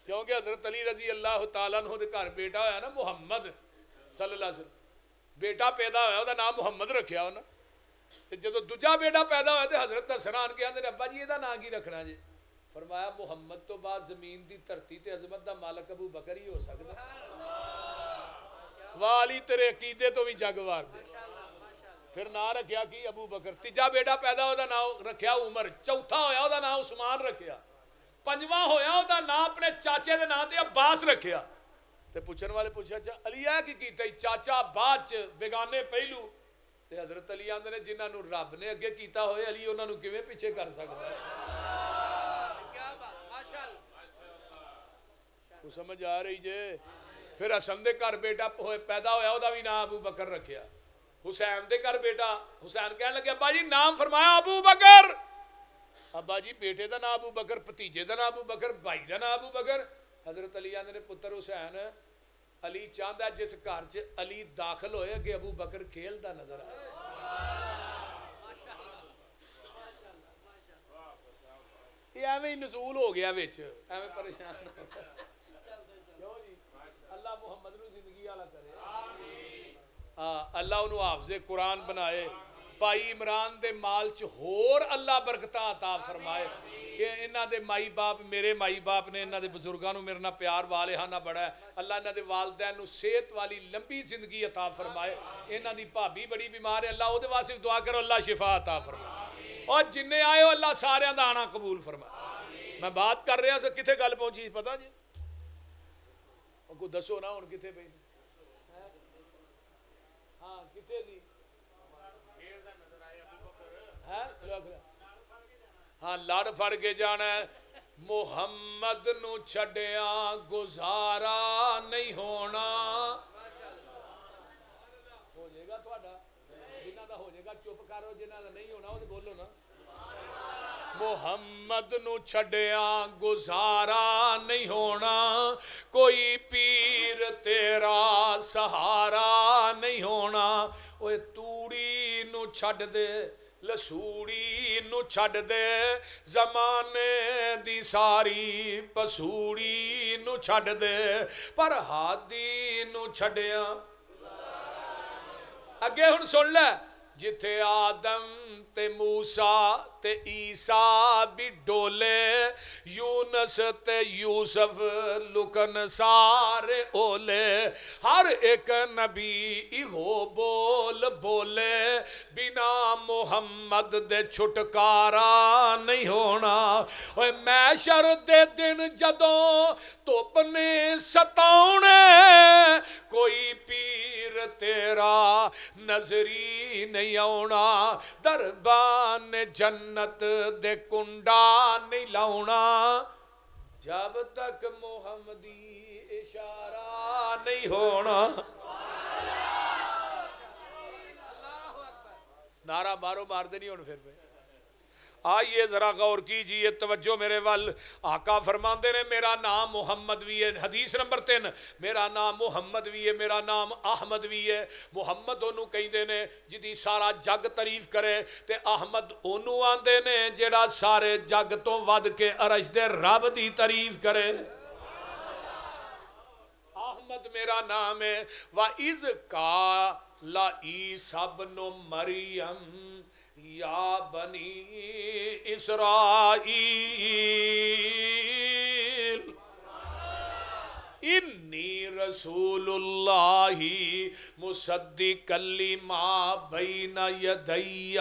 کیونکہ حضرت علی رضی اللہ تعالیٰ عنہ دے گھر بیٹا ہویا نا محمد صلی اللہ علیہ وسلم بیٹا پیدا ہویا وہ نام محمد رکھیا ہونا جب دوجا بیٹا پیدا ہویا تو حضرت حسنان کے آندے ابا جی یہ نام کی رکھنا جی فرمایا محمد تو بعد زمین دی دھرتی تے عظمت دا مالک ابو بکر ہی ہو سکتا والی تیرے عقیدے تو بھی جگ وار دے پھر نام رکھیا کی ابو بکر تیجا بیٹا پیدا ہویا نام رکھیا عمر چوتھا ہویا ہویا نام عثمان رکھیا پنجواں ہویا ہویا نام اپنے چاچے دے نام تے عباس رکھیا تے پوچھن والے پوچھا اچھا علی ہے کی کیتا چاچا بعد بیگانے پہلو تے حضرت علی آندے نے جنہاں نو رب نے اگے کیتا ہوئے علی انہاں نو کیویں پیچھے کر سکدا ہے کیا بات ماشاءاللہ کو سمجھ آ رہی جے پھر حسن دے گھر بیٹا پیدا ہویا دا بھی نام ابو بکر رکھیا حسین دے گھر بیٹا حسین کہنے لگے ابا جی نام فرمایا ابو بکر ابا جی بیٹے دا نام ابو بکر بھتیجے دا نام ابو بکر بھائی دا نام ابو بکر حضرت علی آندے نے پتر حسین علی چاہتا ہے جس گھر چ علی داخل ہوئے کہ ابو بکر کھیلدا نظر آئے یہ ایویں نزول ہو گیا وچ ایویں پریشان کیوں جی اللہ محمد نو زندگی والا کرے اللہ انہوں حافظ قرآن بنائے بھائی عمران دے مال چ ہور اللہ برکتاں عطا فرمائے انہاں دے مائی باپ میرے مائی باپ نے انہاں دے بزرگاں نو میرے نال پیار والہانہ بڑا ہے اللہ انہاں دے والدین نو صحت والی لمبی زندگی عطا فرمائے انہاں دی بھابی بڑی بیمار ہے اللہ او دے واسطے دعا کرو اللہ شفا عطا فرمائے اور جننے آئے ہو اللہ سارے دا آنا قبول فرمائے میں بات کر رہا سا کتھے گل پہنچی پتہ جی کو دسو نا ہن کتھے پئی ہاں کتھے دی ہاں لڑ پھڑ کے جانا ہے محمد نو چھڈیا گزارا نہیں ہونا ہو جائے گا تھوڑا جنہ دا ہو جائے گا چپ کرو جنہ دا نہیں ہونا وہ بولو نا محمد نو چھڈیا گزارا نہیں ہونا کوئی پیر تیرا سہارا نہیں ہونا اوے توڑی نو چھڈ دے لسوڑی نو چھڈ دے زمانے دی ساری پسوڑی نو چھڈ دے پر ہادی نو چھڈیا اگے ہن سن لے جتھے آدم تے موسیٰ تے عیسیٰ بھی ڈولے یونس تے یوسف لکن سارے اولے ہر ایک نبی ایہو بول بولے بنا محمد دے چھٹکارا نہیں ہونا اوے محشر دے دن جدوں توپ نے ستاونے کوئی پیر تیرا نظری نہیں آونا دربان جنت دے کنڈا نہیں لاؤنا جب تک محمدی اشارہ نہیں ہونا نعرہ مارو مار دے نہیں ہونا پھر پہ آئیے ذرا غور کیجئے توجہ میرے وال آقا فرماندے نے میرا نام محمد بھی ہے حدیث نمبر 3 میرا نام محمد بھی ہے میرا نام احمد بھی ہے محمد انہوں کہیں دے نے جدی سارا جگ تعریف کرے تے احمد انہوں آندے نے جڑا سارے جگ تو ود کے عرش دے رب دی تعریف کرے احمد میرا نام ہے وَإِذْ قَالَ عِيسَى ابْنُ مَرْيَمَ یا بنی اسرائیل انی رسول اللہ مصدقا لما بین یدیّ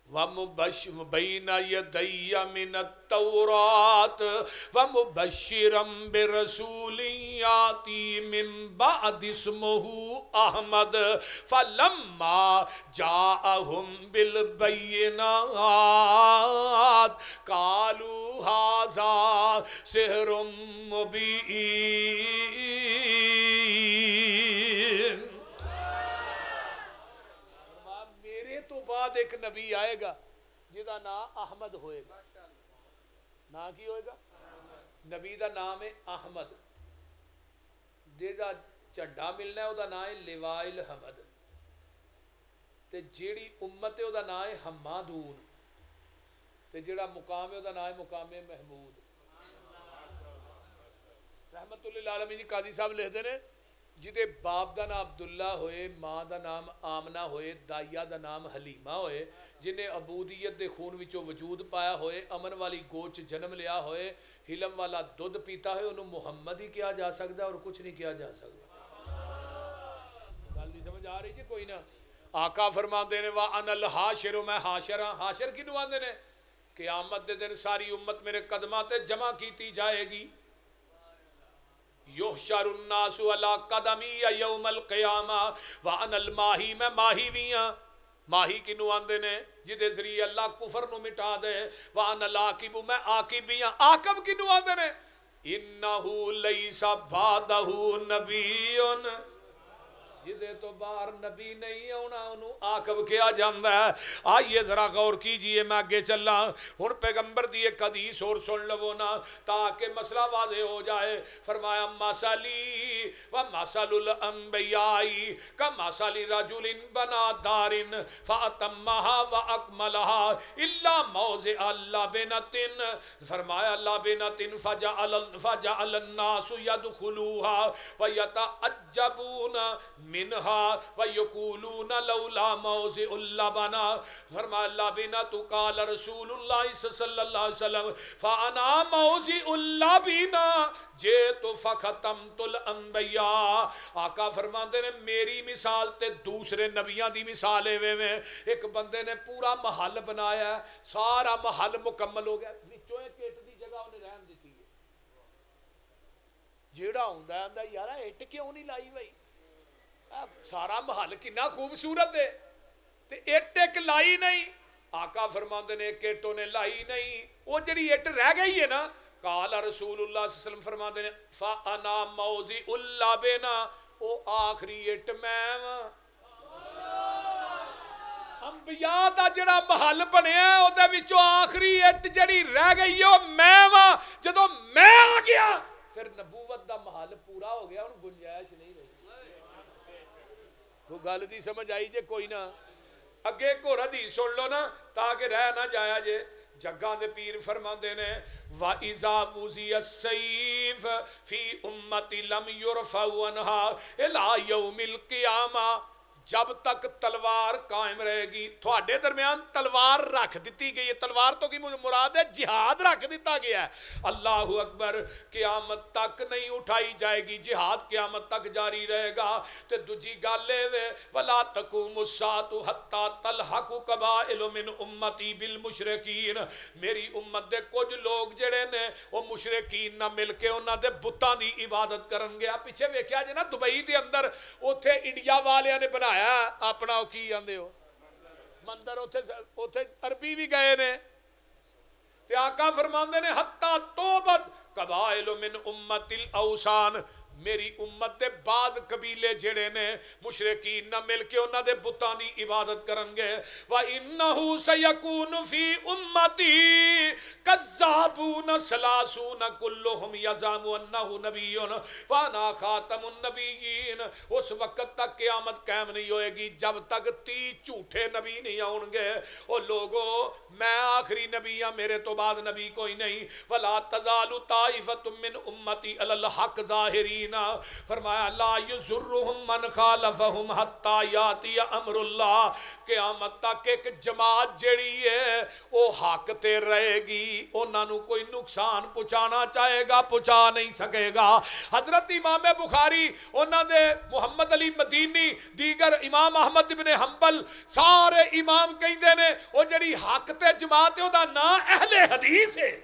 وَبَيْنَ يَدَيَّ مِنَ التَّوْرَاتِ وَمُبَشِّرًا بِرَسُولٍ يَأْتِي مِن بَعْدِهِ اسْمُهُ أَحْمَدُ فَلَمَّا جَاءَهُم بِالْبَيِّنَاتِ قَالُوا هَذَا سِحْرٌ مُبِينٌ تو بعد ایک نبی آئے گا جدا نام احمد ہوئے گا نا کی ہوئے گا نبی دا نام ہے احمد جہاں جھنڈا ملنا ہے وہ نام ہے لوائے الحمد، تے جیڑی امت ہے وہ نام ہے حمادون، تے جیڑا مقام ہے وہ نام ہے مقام محمود۔ رحمت اللہ علیہ جی قاضی صاحب لکھتے ہیں جہدے باپ دا نام عبداللہ ہوئے، ماں دا نام آمنہ ہوئے، دائیا دا نام حلیمہ ہوئے، جنہیں عبودیت دے خون وچوں وجود پایا ہوئے، امن والی گوچ جنم لیا ہوئے، حلم والا دودھ پیتا ہوئے، انہوں محمد ہی کیا جا سکتا ہے اور کچھ نہیں کیا جا سکتا۔ گل نہیں سمجھ آ رہی جی کوئی نہ؟ آقا فرماندے نے وَأَنَا الْحَاشِرُ، میں حاشر ہاں۔ حاشر کنوں آندے نے؟ قیامت دے دن ساری امت میرے قدماں تے جمع کیتی جائے گی۔ یحشر الناس علی قدمی یوم القیامہ وَأَنَا الْمَاہی، میں ماہی بھی ہاں۔ ماہی کنوں آندے نے؟ جدے ذریعے اللہ کفر نو مٹا دے۔ وَأَنَا الْعَاقِبُ، میں عاقب بھی ہاں۔ عاقب کنوں آندے نے؟ اِنَّهُ لَيْسَ بَعْدَهُ نَبِيٌّ، جدے تو باہر نبی نہیں ہونا انہوں عاقب کیا جاندہ ہے۔ آئیے ذرا غور کیجئے، میں آگے چلا ہن پیغمبر دی ایک حدیث اور سن لو نا تاکہ مسئلہ واضح ہو جائے۔ فرمایا مثلی و مثل الانبیاء کمثل رجل بنا دار فاتمها واکملها الا موضع لبنۃ، فرمایا لبنۃ فجعل الناس يدخلوها ويتعجبون منها ويقولون لولا موضع اللبن، فرمایا لبنۃ قال رسول اللہ صلی اللہ علیہ وسلم فانا موضع اللبن جئت فختمت الانبیاء۔ آقا فرماندے نے میری مثال تے دوسرے نبیاں دی مثال میں ایک بندے نے پورا محل بنایا ہے، سارا محل مکمل ہو گیا، وچوں ایک اٹ دی جگہ انہیں رہن دیتی ہے۔ جیڑا ہوندا ہے آندا یارا اٹ کیوں نہیں لائی بھائی، سارا محل کنا خوبصورت ہے تے اٹ ایک لائی نہیں۔ آقا فرماندے نے ایک اٹ نے لائی نہیں، وہ جڑی اٹ رہ گئی ہے نا، قال رسول اللہ صلی اللہ علیہ وسلم فرماندے نے فانا موضع اللبن، او آخری اٹ میں ہاں۔ انبیاء دا جڑا محل بنیا ہے او دے وچوں آخری اٹ جڑی رہ گئی ہے او میں ہاں۔ جدوں میں آ گیا پھر نبوت دا محل پورا ہو گیا، ہن گنجائش نہیں رہی۔ وہ گل دی سمجھ آئی جے کوئی نہ؟ اگے کو حدیث سن لو نا تاکہ رہ نہ جایا جے۔ جگاں دے پیر فرماندے نے وَإِذَا وُزِيَ السَّيْفِ فِي أُمَّتِ لَمْ يُرْفَعْ عَنْهَا إِلَى يَوْمِ الْقِيَامَةِ، جب تک تلوار قائم رہے گی، تھوڑے درمیان تلوار رکھ دیتی گئی ہے۔ تلوار تو کی مراد ہے جہاد رکھ دیتا گیا ہے۔ اللہ اکبر، قیامت تک نہیں اٹھائی جائے گی، جہاد قیامت تک جاری رہے گا۔ تے دوجی گالے وے وَلَا تَقُومُ السَّاعَةُ حَتَّى تَلْحَقُ قَبَائِلُ مِنْ أُمَّتِي بِالْمُشْرِكِينَ، میری امت دے کچھ لوگ جڑے نے وہ مشرکین نہ مل کے انہاں دے بتاں دی عبادت کرن گیا۔ پیچھے ویکھیا جے نا دبئی دے اندر اوتھے انڈیا والیاں نے بنایا اپنا کی آندے ہو مندر، اوتھے عربی بھی گئے نے تے آقا فرماندے نے حتی توبت قبائل من امت الاوثان، میری امت دے بعض قبیلے جڑے نے مشرکین نہ مل کے انہاں دے بتاں دی عبادت کرن گے۔ وَإِنَّهُ سَيَكُونُ فِي أُمَّتِي كَذَّابُونَ ثَلَاثُونَ كُلُّهُمْ يَزْعُمُ أَنَّهُ نَبِيٌّ وَأَنَا خَاتَمُ النَّبِيِّينَ، اس وقت تک قیامت قائم نہیں ہوئے گی جب تک 30 جھوٹے نبی نہیں آؤں گے۔ او لوگو میں آخری نبی ہاں، میرے تو بعد نبی کوئی نہیں۔ وَلَا تَزَالُ طَائِفَةٌ مِّنْ أُمَّتِي عَلَى الْحَقِّ ظَاهِرِينَ، فرمایا لا يضرهم من خالفهم حتى ياتي امر اللہ، قیامت تک ایک جماعت جڑی ہے وہ حق تے رہے گی، انہاں نو کوئی نقصان پہنچانا چاہے گا پہنچا نہیں سکے گا۔ حضرت امام بخاری، انہاں دے محمد علی مدینی، دیگر امام احمد بن حنبل، سارے امام کہندے نے وہ جڑی حق تے جماعت ہے او دا نام اہل حدیث ہے۔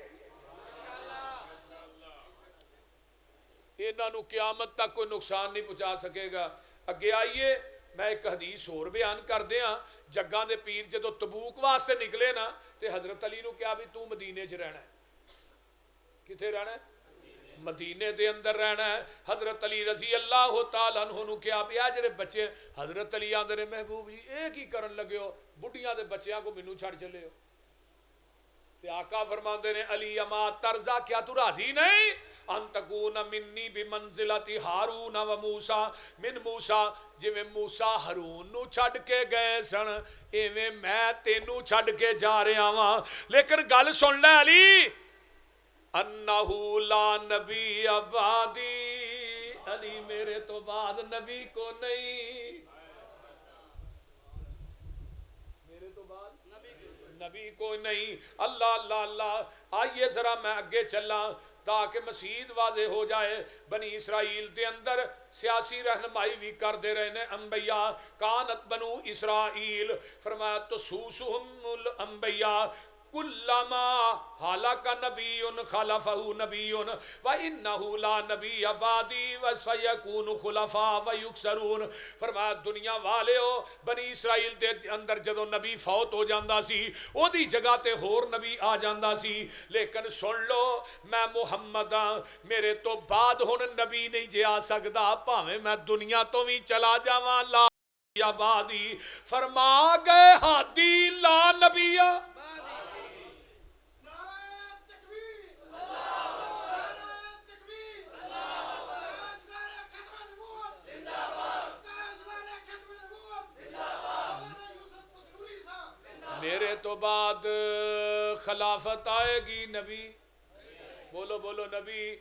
انہاں نو قیامت تک کوئی نقصان نہیں پہنچا سکے گا۔ اگے آئیے میں ایک حدیث اور بیان کر دیاں۔ جگاں دے پیر جدو تبوک واسطے نکلے نا تے حضرت علی نو کیا بھی تو مدینے چ رہنا ہے، کتے رہنا ہے؟ مدینے دے اندر رہنا ہے۔ حضرت علی رضی اللہ تعالیٰ عنہ نو کیا بھی جڑے بچے، حضرت علی آندے نے محبوب جی اے کی کرن لگے ہو، بڈیاں دے بچیاں کو مینوں چھڑ چلے ہو۔ تے آقا فرماندے نے علی اما ترضا، کیا تو راضی نہیں؟ ان تکون منی بمنزلتی ہارون و موسیٰ من موسیٰ جویں موسیٰ ہارون نو چھڈ کے گئے سن ایویں میں تینوں چھڈ کے جا رہا ہاں لیکن گل سن لے علی انہو لا نبی بعدی علی میرے تو بعد نبی کو نہیں میرے تو بعد نبی کو نہیں اللہ اللہ اللہ آئیے ذرا میں آگے چلا تاکہ مزید واضح ہو جائے بنی اسرائیل دے اندر سیاسی رہنمائی بھی کر دے رہے ہیں انبیاء کانت بنو اسرائیل فرمایا تسوسہم الانبیاء کلما حالک نبی خلفہ نبی وَإِنَّهُ لَا نَبِيَّ بَعْدِي وَسَيَكُونُ خُلَفَاءَ وَيُكْسَرُونَ فرمایا دنیا والے ہو بنی اسرائیل دے اندر جدو نبی فوت ہو جاندہ سی او دی جگہ تے ہور نبی آ جاندہ سی لیکن سن لو میں محمد ہاں میرے تو بعد ہن نبی نہیں جے آ سکدا پاویں میں دنیا تو بھی چلا جاواں لا یا بعدی فرما گئے ہادی لا نبی میرے تو بعد خلافت آئے گی نبی بولو بولو نبی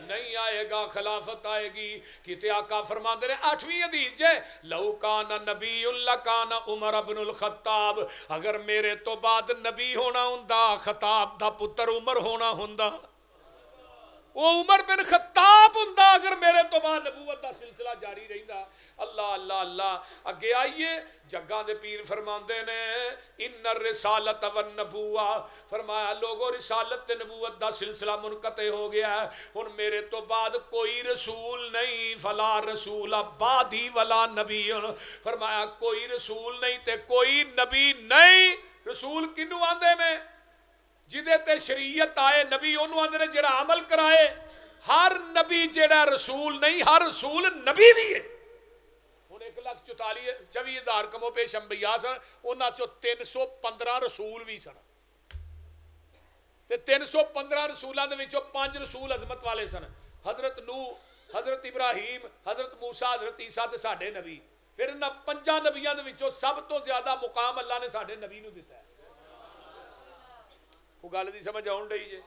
نہیں آئے گا خلافت آئے گی کتے آقا فرمان دے رہے 8ویں حدیث جے لو کان نبی لکان عمر بن الخطاب اگر میرے تو بعد نبی ہونا ہوندا خطاب دا پتر عمر ہونا ہوندا وہ عمر بن خطاب ہوندا اگر میرے تو بعد نبوت دا سلسلہ جاری رہندا اللہ اللہ اللہ اگے آئیے جگہ دے پیر فرماندے نے ان الرسالت والنبوہ فرمایا لوگوں رسالت تے نبوت دا سلسلہ منقطع ہو گیا ہے ہن میرے تو بعد کوئی رسول نہیں فلا رسول بعدی ولا نبی فرمایا کوئی رسول نہیں تے کوئی نبی نہیں رسول کنوں آندے نے جدے تے شریعت آئے نبی انہوں آندے نے جڑا عمل کرائے ہر نبی جڑا رسول نہیں ہر رسول نبی بھی ہے 1,44,000 کمو پیش انبیاء سن انہاں چوں 315 رسول بھی سن تے 315 رسولاں دے وچوں 5 رسول عظمت والے سن حضرت نوح حضرت ابراہیم حضرت موسیٰ حضرت عیسیٰ تے ساڈے نبی پھر انہاں 5 نبیاں دے وچوں سب تو زیادہ مقام اللہ نے ساڈے نبی نو دیتا ہے کو گل دی سمجھ آن رہی جے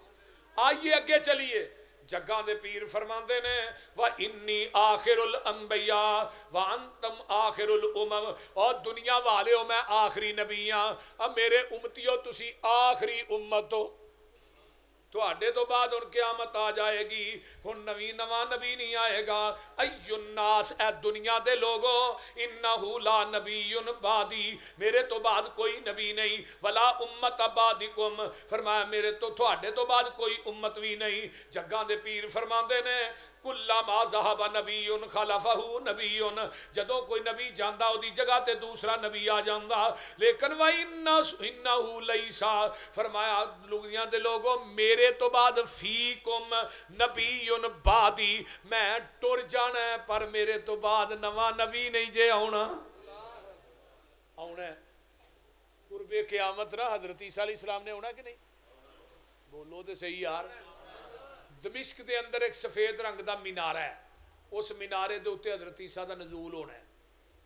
آئیے اگے چلیے جگہ دے پیر فرماندے نے وَإِنِّي آخِرُ الْأَنْبِيَاءِ وَأَنْتُمْ آخِرُ الْأُمَمِ اور دنیا والے ہو میں آخری نبی ہاں اب میرے امتیوں تسی آخری امت ہو تو آڈے تو بعد ان قیامت آ جائے گی ہن نواں نبی نہیں آئے گا ای الناس اے دنیا دے لوگو انہو لا نبی بعدی میرے تو بعد کوئی نبی نہیں ولا امت بعدکم فرمایا میرے تو تھوڑے تو بعد کوئی امت بھی نہیں جگہ دے پیر فرماندے نے کلما ذہب نبی خلفہ نبی جدوں کوئی نبی جاندا او دی جگہ تے دوسرا نبی آ جاندا لیکن انہو لیسا فرمایا لوگیاں دے لوگوں میرے تو بعد فیکم نبی بعدی میں ٹر جانا ہے پر میرے تو بعد نواں نبی نہیں جے آنا ہے قرب قیامت نا حضرت عیسیٰ علیہ السلام نے ہونا کہ نہیں بولو دے صحیح یار دمشق دے اندر ایک سفید رنگ دا مینارہ ہے اس مینارے دے اوتے حضرت عیسیٰ دا نزول ہونا ہے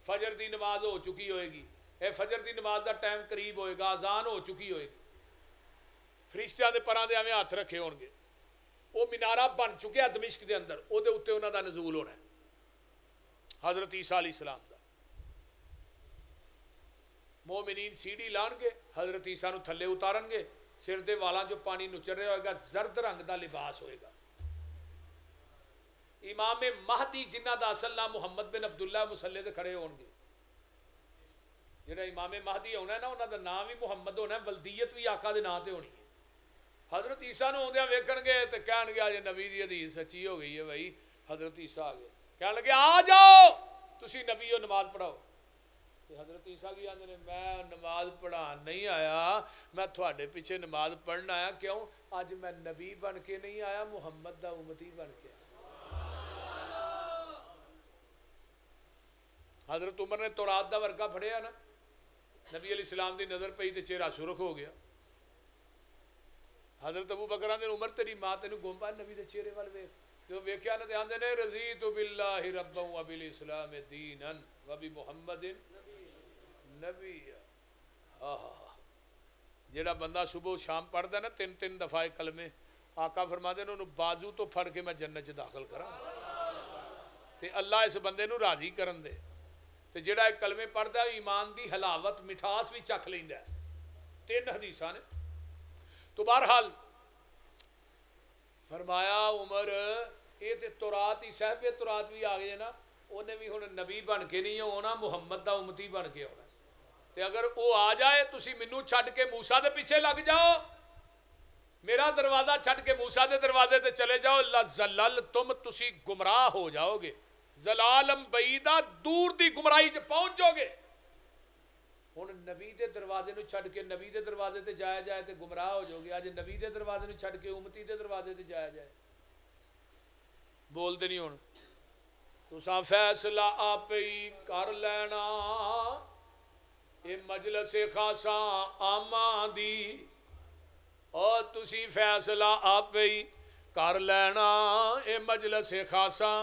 فجر دی نماز ہو چکی ہوئے گی اے فجر دی نماز دا ٹائم قریب ہوئے گا اذان ہو چکی ہوئے گی فرشتیاں دے پراں دے ایویں ہاتھ رکھے ہون گے وہ مینارہ بن چکے ہے دمشق دے اندر او دے اوتے انہاں دا نزول ہونا ہے حضرت عیسیٰ علیہ السلام دا مومنین سیڑھی لان گے حضرت عیسیٰ نو تھلے اتارن گے سر دے والاں جو پانی نچر رہا ہوئے گا زرد رنگ دا لباس ہوئے گا امام مہدی جنہ دا اصل نام محمد بن عبداللہ مسلح دے کھڑے ہون گے جنہا امام مہدی ہونا ہے نا انہاں دا نام بھی محمد ہونا ہے ولدیت بھی آقا دے نام تے ہونی ہے حضرت عیسیٰ نو ہوندیاں ویکھن گے تے کہن گے آج نبی دی حدیث سچی ہو گئی ہے بھائی حضرت عیسیٰ آ گئے کہن لگے آ جاؤ تسی نبی ہو نماز پڑھاؤ حضرت عیسیٰ کی آندے نے میں نماز پڑھان نہیں آیا میں تھوڑے پیچھے نماز پڑھنا آیا کیوں آج میں نبی بن کے نہیں آیا محمد دا امتی بن کے حضرت عمر نے تورات دا ورقہ پڑھیا نا نبی علیہ السلام دی نظر پئی تے چہرہ سرخ ہو گیا حضرت ابو بکر آندے عمر تیری ماں تینوں گم پا نبی دے چہرے وال ویکھ جو ویکھیا نہ تے آندے نے رضیت باللہ ربا و بالاسلام دینا و بمحمد نبی. جیڑا بندہ صبح شام پڑھدا ہے نا 3 دفعہ کلمے آقا فرماندے نے انہوں بازو تو پھڑ کے میں جنت چ داخل کراں تے اللہ اس بندے نو راضی کرن دے. تے جیڑا ایک کلمے پڑھدا ہے ایمان دی حلاوت مٹھاس بھی چکھ لیندا ہے. 3 حدیثاں نے. تو بہرحال فرمایا عمر یہ تے تورات ہی صاحب تورات بھی آ گئے نا انہیں بھی ہن نبی بن کے نہیں ہونا محمد دا امتی بن کے ہونا. تے اگر وہ آ جائے تسی مینوں چھڈ کے موسیٰ دے پیچھے لگ جاؤ میرا دروازہ چھڈ کے موسیٰ دے دروازے تے چلے جاؤ لَزَلَلْتُمْ تسی گمراہ ہو جاؤ گے. زلالم بعیدہ دور دی گمراہی چ پہنچ جاؤ گے. ہن نبی دے دروازے نو چھڈ کے نبی دے دروازے تے جایا جائے تے گمراہ ہو جاؤ گے. اج نبی دے دروازے نو چھڈ کے امتی دے دروازے تے جایا جائے بول دے نہیں. ہن تساں فیصلہ آپ ہی کر لینا اے مجلس خاصا عامہ دی اور تسی فیصلہ آپ ہی کر لینا اے مجلس خاصا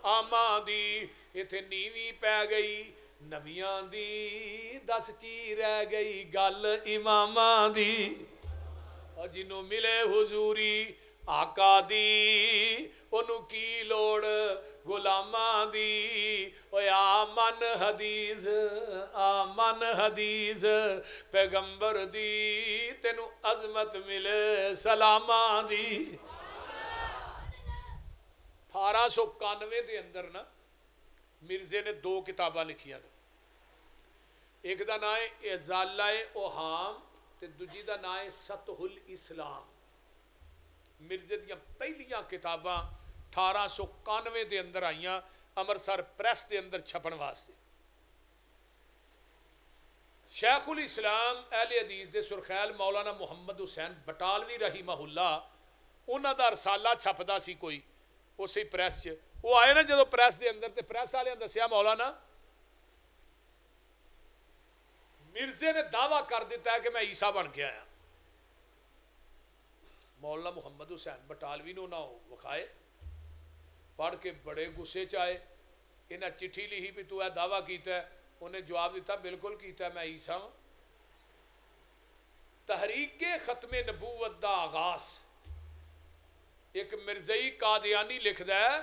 عامہ دی. ایتھے نیوی پہ گئی نبیاں دی دس کی رہ گئی گل اماماں دی اور جنوں ملے حضوری آقا دی انہوں کی لوڑ غلاماں دی. اوے آمن حدیث پیغمبر دی تینوں عظمت ملے سلاماں دی. 1891 دے اندر نا مرزے نے 2 کتاباں لکھیاں نے. ایک دا نام ہے ازالہ اوہام تے دوجی دا نام ہے سطح الاسلام. مرزے دیاں پہلیاں کتاباں 1891 دے اندر آئیاں امرسر پریس دے اندر چھپن واسطے. شیخ الاسلام اہل حدیث دے سرخیل مولانا محمد حسین بٹالوی رحمہ اللہ انہاں دا رسالہ چھپدا سی کوئی اسی پریس چ. وہ آئے نا جدو پریس دے اندر تے پریس والے دسیا مولانا مرزے نے دعویٰ کر دیتا ہے کہ میں عیسیٰ بن کے آیا. مولانا محمد حسین بٹالوی نو نہ وکھائے پڑھ کے بڑے غصے چائے. انہیں چٹھی لکھی بھی تو اے دعویٰ کیتا ہے. انہیں جواب دیتا بالکل کیتا ہے میں عیسیٰ ہوں. تحریک ختم نبوت دا آغاز ایک مرزئی قادیانی لکھ دا ہے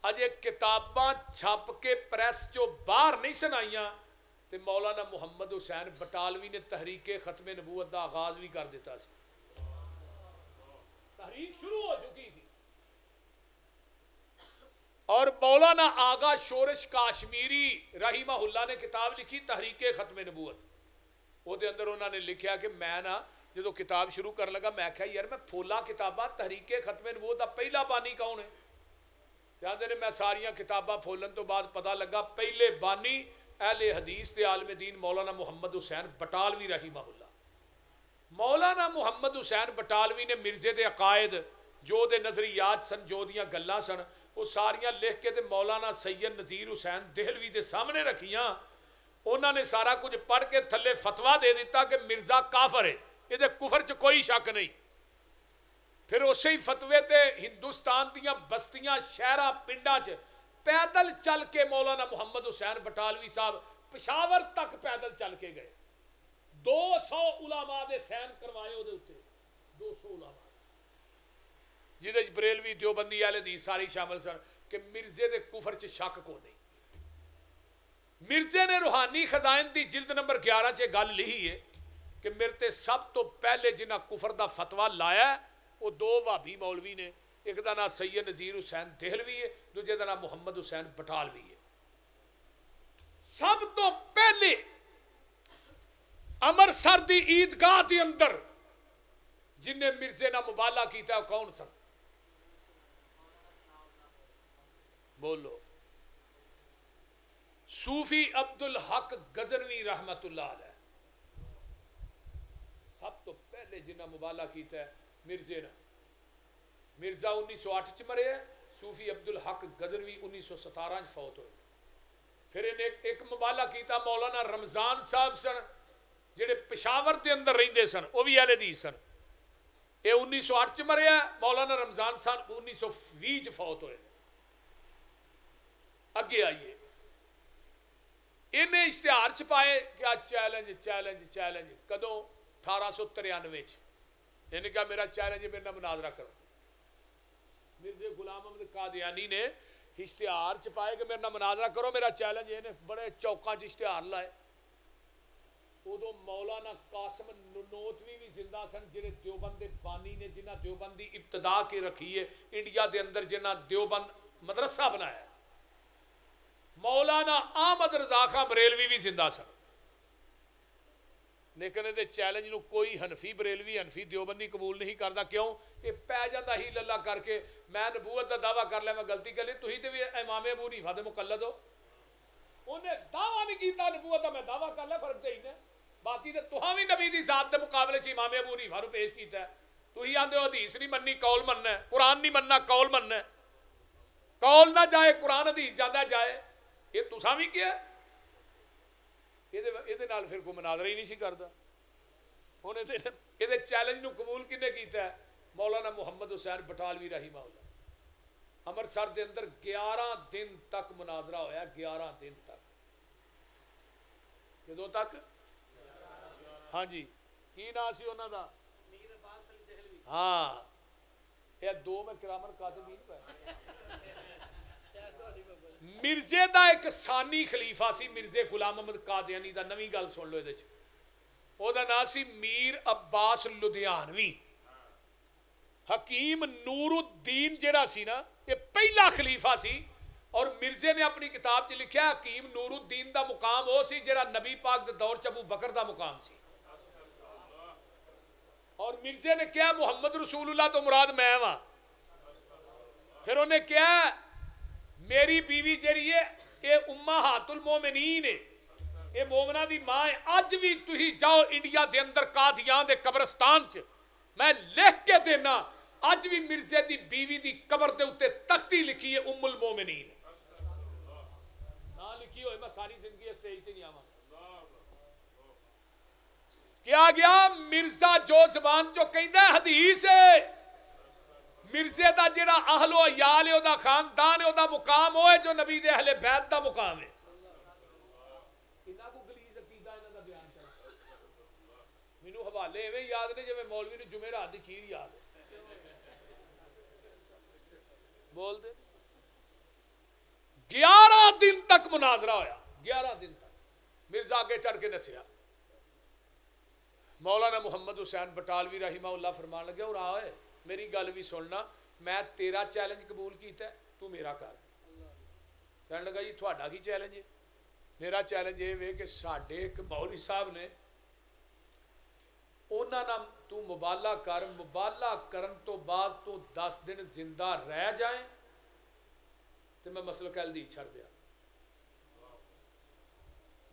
اجے کتاباں چھپ کے پریس جو باہر نہیں سنائیاں تے مولانا محمد حسین بٹالوی نے تحریک ختم نبوت دا آغاز بھی کر دیتا سی. تحریک شروع ہو چکی تھی. اور مولانا آغا شورش کاشمیری رحمہ اللہ نے کتاب لکھی تحریک ختم نبوت. وہ دے اندر انہوں نے لکھیا کہ میں نا جدو کتاب شروع کر لگا میں کہا یار میں پھولا کتاباں تحریک ختم نبوت دا پہلا بانی کون ہے. جاندے نے میں ساریاں کتاباں پھولن تو بعد پتہ لگا پہلے بانی اہل حدیث تے عالم دین مولانا محمد حسین بٹالوی رحمہ اللہ. مولانا محمد حسین بٹالوی نے مرزے دے عقائد جو دے نظریات سن جو دیاں گلاں سن وہ ساریاں لکھ کے تے مولانا سید نذیر حسین دہلوی دے سامنے رکھیاں. انہوں نے سارا کچھ پڑھ کے تھلے فتویٰ دے دیتا کہ مرزا کافر ہے. یہ دے کفر چ کوئی شک نہیں. پھر اسی فتوے تے ہندوستان دیاں بستیاں شہرہ پنڈا چ پیدل چل کے مولانا محمد حسین بٹالوی صاحب پشاور تک پیدل چل کے گئے. 200 علماء دے سین کروائے ہو دے ہوتے 200 علماء جہدے بریلوی دیوبندی اہل حدیث ساری شامل سن کہ مرزے دے کفر چ شک کو نہیں. مرزے نے روحانی خزائن دی جلد نمبر 11 چ گل لکھی ہے کہ میرے تے سب تو پہلے جنہ کفر دا فتویٰ لایا ہے وہ 2 وہابی مولوی نے. ایک دا نام سید نذیر حسین دہلوی ہے دوجے دا نام محمد حسین بٹالوی ہے. سب تو پہلے امرسر دی عیدگاہ دی اندر جن نے مرزے نہ مبالغہ کیتا ہے کون سن بولو. صوفی عبدالحق غزنوی رحمت اللہ علیہ سب تو پہلے جنہ مبالغہ کیتا ہے مرزے نہ. مرزا 1908 چ مرے ہے. صوفی عبدالحق غزنوی 1917 چ فوت ہوئے. پھر انہیں ایک مبالغہ کیتا مولانا رمضان صاحب سن جڑے پشاور دے اندر رہندے سن وہ بھی اہل حدیث سن. یہ 1908 چ مریا، مولانا رمضان سن 1920 چ فوت ہوئے. اگے آئیے، انہیں اشتہار چھپائے کیا چیلنج چیلنج چیلنج. کدوں؟ 1893 چ. انہیں کہا میرا چیلنج ہے، میرے نال مناظرہ کرو. مرزا غلام احمد قادیانی نے اشتہار چھپائے کہ میرے نال مناظرہ کرو، میرا چیلنج ہے. بڑے چوکاں چ اشتہار لائے. ادو مولانا قاسم ننوتوی بھی زندہ سن، جنہیں دیوبند بانی نے، جنہ دیوبندی ابتدا کے رکھی ہے انڈیا دے اندر، جنہ دیوبند مدرسہ بنایا. مولانا احمد رضا خان بریلوی بھی زندہ سن. لیکن یہ چیلنج نو کوئی حنفی بریلوی حنفی دیوبندی قبول نہیں کرتا. کیوں؟ یہ پی جاتا ہی للہ کر کے میں نبوت دا دعویٰ کر لیا، میں غلطی کر لی، تھی تو بھی امام ابو حنیفہ دے مقلد ہو. انہیں دعویٰ نہیں کیتا نبوت دا، میں دعویٰ کر لیا، فرق دے ہی نے. باقی تو تہاں بھی نبی دی ذات دے مقابلے سے امام ابو حنیفہ نو پیش کیتا ہے. تھی آندے ہو حدیث نہیں مننی، قول مننا ہے. قرآن نہیں مننا، قول مننا ہے. قول نہ جائے قرآن حدیث زیادہ جائے. یہ تساں بھی کیا یہ نال پھر کوئی مناظرہ ہی نہیں سی کرتا. ہن یہ چیلنج نو قبول کنے کیتا ہے؟ مولانا محمد حسین بٹالوی رحمہ اللہ. امرتسر دے اندر 11 دن تک مناظرہ ہویا. 11 دن تک. کدوں تک؟ ہاں جی، کی نام سی انہاں دا؟ میر عباس علی دہلوی. ہاں، یہ دو میں کرامر کاتبین پہ. مرزے دا ایک ثانی خلیفہ سی، مرزے غلام احمد قادیانی دا. نویں گل سن لو یہ، او دا نام سی میر عباس لدھیانوی. حکیم نور الدین جڑا سی نا، یہ پہلا خلیفہ سی. اور مرزے نے اپنی کتاب چ لکھیا حکیم نور الدین دا مقام وہ سی جڑا نبی پاک دے دور چ ابو بکر دا مقام سی. اور مرزے نے کیا محمد رسول اللہ تو مراد میں ہاں. پھر انہیں کیا میری بیوی جڑی ہے یہ امہات المومنین ہے، یہ مومنہ دی ماں ہے. اج بھی تھی جاؤ انڈیا دے اندر قادیان دے قبرستان چ، میں لکھ کے دینا، اج بھی مرزے دی بیوی دی قبر دے اتے تختی لکھی ہے ام المومنین. نہ لکھی ہوئے میں ساری زندگی اسٹیج تے نہیں آواں. کیا گیا مرزا جو زبان جو کہندا ہے حدیث ہے. مرزے دا جڑا اہل و عیال ہے، او دا خاندان ہے، او دا مقام ہوئے جو نبی دے اہل بیت دا مقام ہے. انہاں کو گلیز عقیدہ انہاں دا بیان کر. مینوں حوالے ایویں یاد نے جویں مولوی نوں جمعرات دی کھیر یاد ہے. بول دے. 11 دن تک مناظرہ ہویا. 11 دن تک مرزا آگے چڑھ کے نسیا. مولانا محمد حسین بٹالوی رحمہ اللہ فرمان لگے اور آئے میری گل بھی سننا، میں تیرا چیلنج قبول کیتا ہے، تو میرا کر. کہنے لگا جی تھوڑا کی چیلنج ہے؟ میرا چیلنج یہ ہے کہ ساڈے ایک مولوی صاحب نے انہاں نام تو مبالغہ کر، مبالغہ کرن تو بعد تو 10 دن زندہ رہ جائیں تو میں مسلک اہل حدیث چھڑ دیا.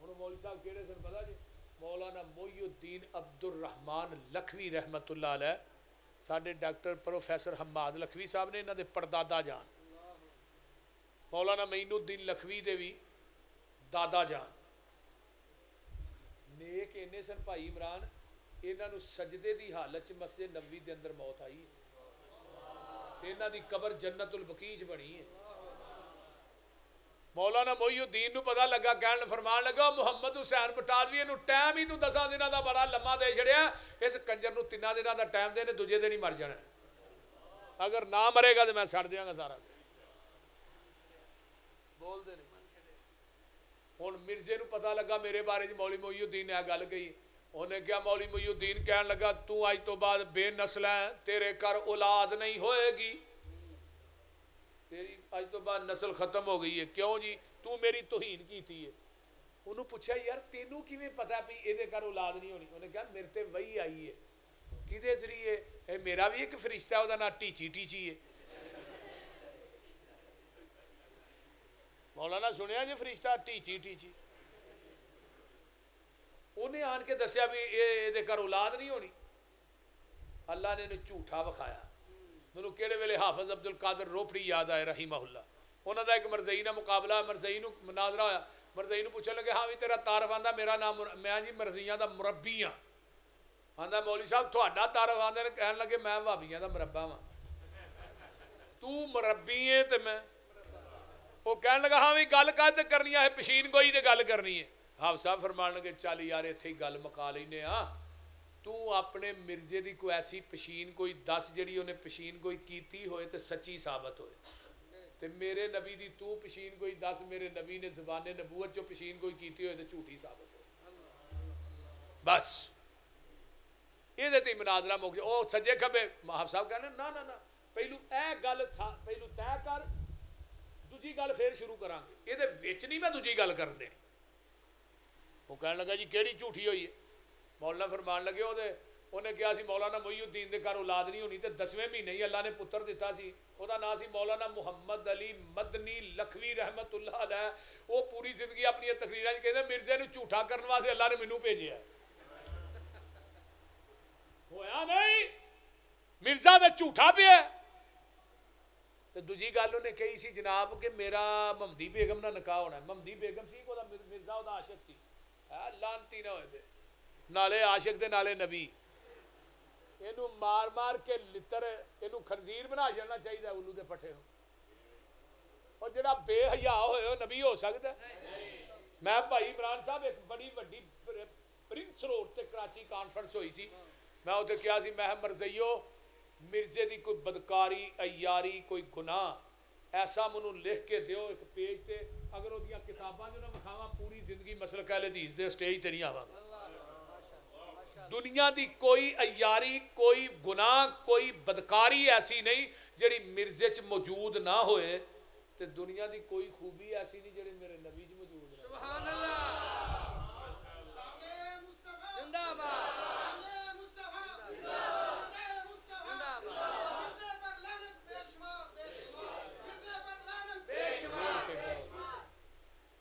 ہن مولوی صاحب کیڑے سن پتہ جی؟ مولانا محی الدین عبد الرحمان لکھوی رحمت اللہ علیہ. ساڈے ڈاکٹر پروفیسر حماد لکھوی صاحب نے انہاں دے پردادا جان مولانا معین الدین لکھوی دے بھی دادا جان نیک اینے سن. بھائی عمران انہاں نو سجدے دی حالت چ مسجد نبوی دے اندر موت آئی ہے. انہاں دی قبر جنت البقیع بنی ہے. مولانا محی الدین نو پتہ لگا، کہن فرمان لگا محمد حسین بٹالوی نو ٹائم ہی تو 10 دنوں دا بڑا لمبا دے چھڑیا، اس کنجر نو 3 دنوں دا ٹائم دے نے، دوجے دن ہی مر جانا. اگر نہ مرے گا تو میں سڑ دیاں گا سارا. بول دے نہیں. ہن مرزے نو پتہ لگا میرے بارے مولوی محی الدین نے گل کہی. انہیں کیا مولوی محی الدین کہن لگا تو اج تو بعد بے نسل ہے، تیرے گھر اولاد نہیں ہوئے گی، تیری اج تو بعد نسل ختم ہو گئی ہے. کیوں جی؟ تو میری توہین کیتی ہے. انہوں پوچھا یار تینوں کیویں پتہ بھی یہ گھر اولاد نہیں ہونی؟ انہیں کہا میرے تے وہی آئی ہے. کدے ذریعے؟ میرا بھی ایک فرشتہ ہے، وہ نام ٹیچی ٹیچی ہے. مولانا سنیا جی فرشتہ ٹیچی ٹیچی. انہیں آن کے دسیا بھی یہ گھر اولاد نہیں ہونی. اللہ نے انہیں جھوٹا وکھایا. انہوں کہڑے ویلے حافظ عبد القادر روپڑی یاد آئے رحمہ اللہ. انہوں دا ایک مرزئی نہ مقابلہ، مرزئی نو مناظرہ ہویا. مرزئی نو پوچھنے لگے ہاں بھی تیرا تعارف آندا؟ میرا نام میں جی مرزیاں دا مربی ہاں. آندا مولوی صاحب تہاڈا تعارف آندے نے کہن لگے میں بھابیاں دا مربع ہاں تو مربی ہے تے میں وہ کہن لگا ہاں بھی گل کد کرنی ہے پشین گوئی تے گل کرنی ہے حافظ صاحب فرمان لگے چل یار ایتھے ہی گل مکا لینے ہاں تو اپنے مرزے دی کوئی ایسی پشین کوئی دس جڑی انہیں پشین کوئی کیتی ہوئے تے سچی ثابت ہوئے تے میرے نبی دی تو پشین کوئی دس میرے نبی نے زبان نبوت جو پشین کوئی کیتی ہوئے تے جھوٹی ثابت ہوئے بس یہ دیتے مناظرہ موقع او سجے کھبے حافظ صاحب کہنے نا نا نا پہلو اے گل پہلو طے کر دوجی گل پھر شروع کرانگے یہ دے وچ نہیں میں دوجی گل کر دے وہ کہنے لگا جی کیڑی جھوٹی ہوئی ہے مولانا فرمان لگے انہیں کہا سی مولانا محی الدین دے گھر اولاد نہیں ہونی تے 10ویں مہینے ہی اللہ نے پتر دیتا سی وہ دا نام سی مولانا محمد علی مدنی لکھوی رحمت اللہ علیہ وہ پوری زندگی اپنی تقریراں کہتے ہیں مرزے نے جھوٹا کرنے واسطے اللہ نے مینوں بھیجیا ہے ہویا نہیں مرزا تے جھوٹا پیا تے دوجی گل انہیں کہی سی جناب کہ میرا ممدی بیگم نہ نکاح ہونا ہے ممدی بیگم سی کو مرزا او دا عاشق سی لانتی نہ ہوئے دے نالے عاشق دے نالے نبی اینو مار مار کے لتر اینو خنزیر بنا چھڑنا چاہیے الو دے پٹھے ہو اور جڑا بے حیا ہوئے ہو نبی ہو سکتا ہے میں بھائی عمران صاحب ایک بڑی وڈی پرنس روڈ تے کراچی کانفرنس ہوئی سی میں اوتھے کیا سی میں مرزیو مرزے دی کوئی بدکاری عیاری کوئی گناہ ایسا منو لکھ کے دیو ایک پیج تے اگر وہ دیاں کتاباں جو نہ مکھاواں پوری زندگی مسلک اہل حدیث دے سٹیج تے نہیں آواں دنیا دی کوئی عیاری کوئی گناہ کوئی بدکاری ایسی نہیں جڑی مرزے چ موجود نہ ہوئے تے دنیا دی کوئی خوبی ایسی نہیں جڑی میرے نبی چ موجود نہ سبحان اللہ زندہ باد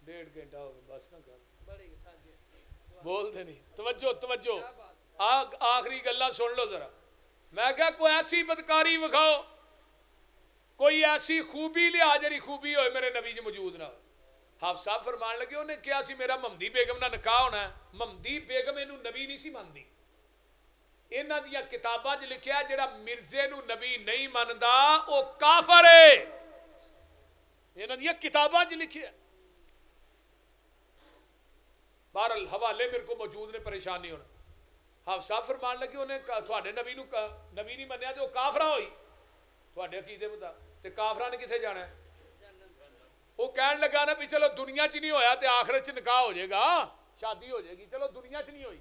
ڈیڑھ گھنٹہ ہو گیا بس نہ کر بول دے نہیں توجہ توجہ آخری گلہ سن لو ذرا میں کہا کوئی ایسی بدکاری وکھاؤ کوئی ایسی خوبی لیا جڑی خوبی ہوئے میرے نبی جی موجود نہ ہو حافظ صاحب فرمان لگے انہیں کیا سی میرا ممدی بیگم نہ نکاح ہونا ہے ممدی بیگم انہوں نبی نہیں سی ماندی انہاں دیا کتاباں جو لکھیا ہے جڑا مرزے نو نبی نہیں ماندا او کافر ہے انہاں دیا کتاباں جو لکھیا ہے بہرحال حوالے میرے کو موجود نے پریشان نہیں ہونا حافظ صاحب فرمان لگے انہیں تھوڑے نبی نہیں منیا تو کافرہ ہوئی تھوڑے عقیدے مطابق تے کافرہ نے کتنے جانا ہے وہ کہنے لگا نا بھی چلو دنیا چ نہیں ہویا تے آخرت چ نکاح ہو جائے گا شادی ہو جائے گی چلو دنیا چ نہیں ہوئی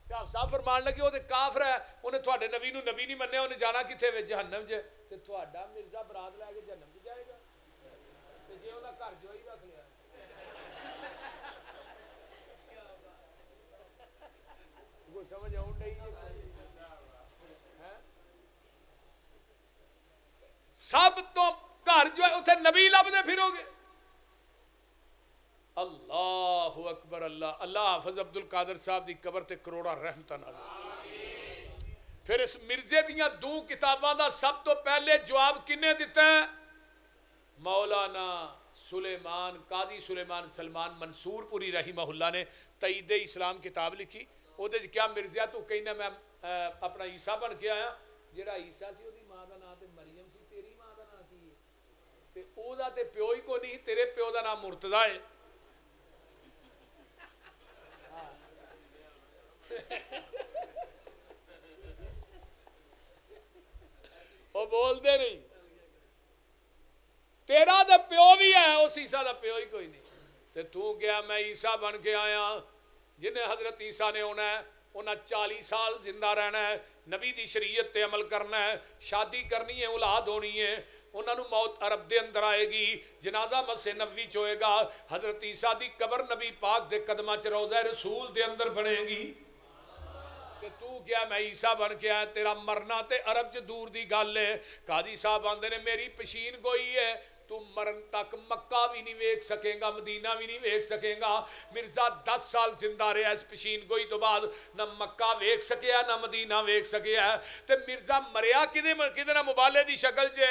تے حافظ صاحب فرمان لگے وہ تے کافر ہے انہیں تھوڑے نبی نو نبی نہیں منیا انہیں جانا کتنے وچ جہنم چ تے تھوڑا مرزا برات لے کے جہنم چ جائے گا تے جے انہاں گھر جو ہی رکھ لیا کو سمجھ آؤں نہیں سب تو گھر جو ہے اتنے نبی لب دے پھرو گے اللہ اکبر اللہ اللہ حافظ عبد القادر صاحب دی قبر تے کروڑا رحمتہ نازل پھر اس مرزے دیاں دو کتاباں دا سب تو پہلے جواب کنے دیتا ہے مولانا سلیمان قاضی سلیمان سلمان منصور پوری رحمہ اللہ نے تائید اسلام کتاب لکھی وہ دے کیا مرزیا تو کہنا میں اپنا عیسیٰ بن کے آیا جڑا عیسیٰ سی وہ دی ماں دا نام تے مریم سی تیری ماں دا نام کی ہے تے او دا تے پیو ہی کو نہیں تیرے پیو دا نام مرتضی ہے وہ بول دے نہیں تیرا دا پیو بھی ہے اس عیسیٰ دا پیو ہی کوئی نہیں تے تو کیا میں عیسیٰ بن کے آیا جنہیں حضرت عیسیٰ نے ہونا ہے انہیں 40 سال زندہ رہنا ہے نبی دی شریعت تے عمل کرنا ہے شادی کرنی ہے اولاد ہونی ہے انہوں نے موت عرب دے اندر آئے گی جنازہ مسجد نبوی چ ہوئے گا حضرت عیسیٰ دی قبر نبی پاک دے قدمہ چ روضہ رسول دے اندر بنے گی کہ تو کیا میں عیسیٰ بن کے آیا تیرا مرنا تے عرب چ دور دی گل ہے قاضی صاحب آندے نے میری پشین گوئی ہے تو مرن تک مکہ بھی نہیں ویکھ سکے گا مدینہ بھی نہیں ویکھ سکے گا مرزا 10 سال زندہ رہا اس پشین گوئی تو بعد نہ مکہ ویکھ سکیا نہ مدینہ ویکھ سکیا تے مرزا مریا کدے نہ مبالے دی شکل چ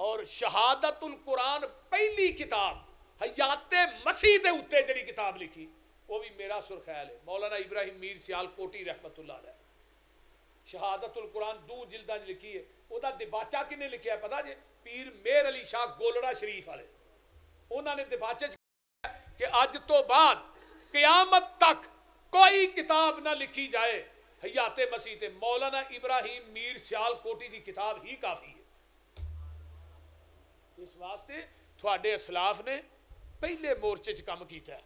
اور شہادت القرآن پہلی کتاب حیات مسیح دے اوتے جڑی کتاب لکھی وہ بھی میرا سرخیال ہے مولانا ابراہیم میر سیال کوٹی رحمت اللہ علیہ شہادت القرآن 2 جلداں لکھی ہے وہ دا دباچہ کنے لکھیا ہے پتہ جے پیر میر علی شاہ گولڑا شریف والے انہوں نے دباچے کہ آج تو بعد قیامت تک کوئی کتاب نہ لکھی جائے حیات مسیح تے مولانا ابراہیم میر سیال کوٹی دی کتاب ہی کافی ہے اس واسطے تھوڑے اسلاف نے پہلے مورچے چ کم کیتا ہے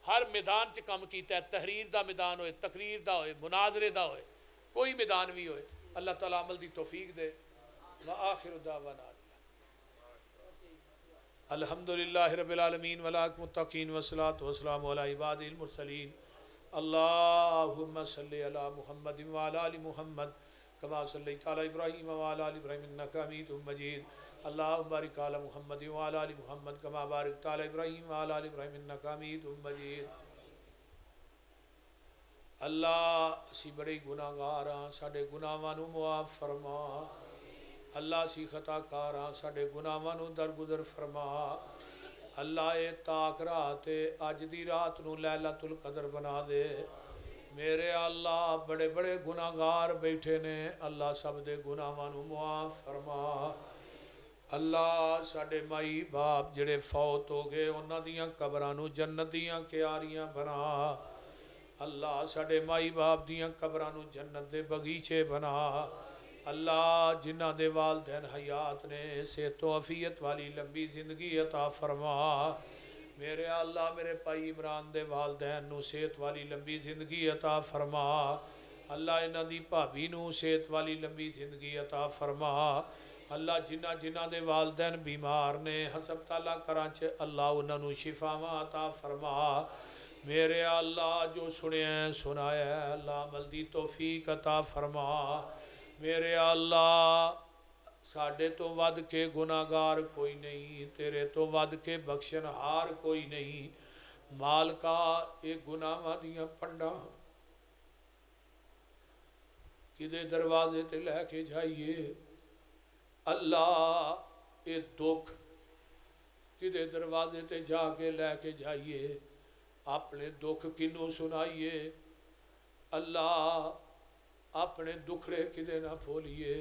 ہر میدان چ کم کیتا ہے تحریر دا میدان ہوئے تقریر دا ہوئے مناظرے دا ہوئے کوئی میدان بھی ہوئے اللہ تعالیٰ عمل دی توفیق دے وآخر دعوانا الحمدللہ رب العالمین والمتقین والصلاة والسلام علی عباد المرسلین اللہم صلی علی محمد وعلی آل محمد کما صلیت علی ابراہیم وعلی آل ابراہیم انک حمید مجید اللہم بارک علی محمد وعلی آل محمد کما بارکت علی ابراہیم وعلی آل ابراہیم انک حمید مجید اللہ اسی بڑے گناہگار ہاں ساڈے گناہاں نوں معاف فرما اللہ اسی خطا کار ہاں ساڈے گناہاں نوں درگزر فرما اللہ اے تاک رات اج دی رات نوں لیلۃ القدر بنا دے میرے اللہ بڑے بڑے گناہگار بیٹھے نے اللہ سب دے گناہاں نوں معاف فرما اللہ ساڈے مائی باپ جڑے فوت ہو گئے انہاں دیاں قبراں نوں جنت دیاں کیاریاں بنا اللہ ساڈے مائی باپ دیاں قبراں نوں جنت دے بغیچے بنا اللہ جنہ دے والدین حیات نے صحت و عافیت والی لمبی زندگی عطا فرما میرے اللہ میرے پائی عمران دے والدین نو صحت والی لمبی زندگی عطا فرما اللہ انہاں دی بھابی نو صحت والی لمبی زندگی عطا فرما اللہ جنہ جنہ دے والدین بیمار نے ہسپتالاں کراں چ اللہ انہاں نو شفاواں عطا فرما میرے اللہ جو سنے ہیں سنایا ہے اللہ عمل دی توفیق عطا فرما میرے اللہ ساڈے تو ود کے گناہگار کوئی نہیں تیرے تو ود کے بخشن ہار کوئی نہیں مالکا اے گناہاں دیاں پنڈاں کدے دروازے تے لے کے جائیے اللہ اے دکھ کدے دروازے تے جا کے لے کے جائیے اپنے دکھ کنوں سنائیے اللہ اپنے دکھڑے کدے نہ پھولیے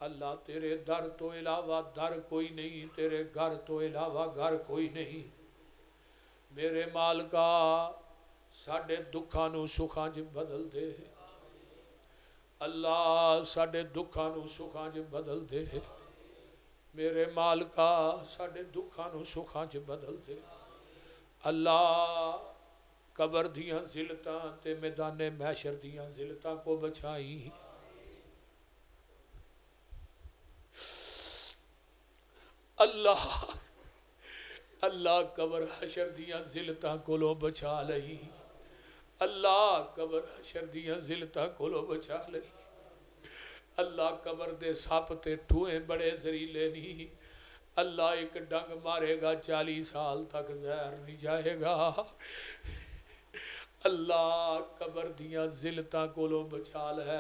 اللہ تیرے در تو علاوہ در کوئی نہیں تیرے گھر تو علاوہ گھر کوئی نہیں میرے مالکا ساڈے دکھاں نوں سکھاں چ بدل دے اللہ ساڈے دکھاں نوں سکھاں چ بدل دے میرے مالکا ساڈے دکھاں نوں سکھاں چ بدل دے اللہ قبر دیاں ذلتاں تے میدان محشر دیاں ذلتاں کو بچائی اللہ اللہ قبر حشر دیاں ذلتاں کو لو بچا لئی اللہ قبر حشر دیاں ذلتاں کو لو بچا لئی اللہ قبر دے سپ تے ٹھوئیں بڑے زریلے نہیں اللہ ایک ڈنگ مارے گا 40 سال تک زہر نہیں جائے گا اللہ قبر دیاں ذلتاں کولو بچا لے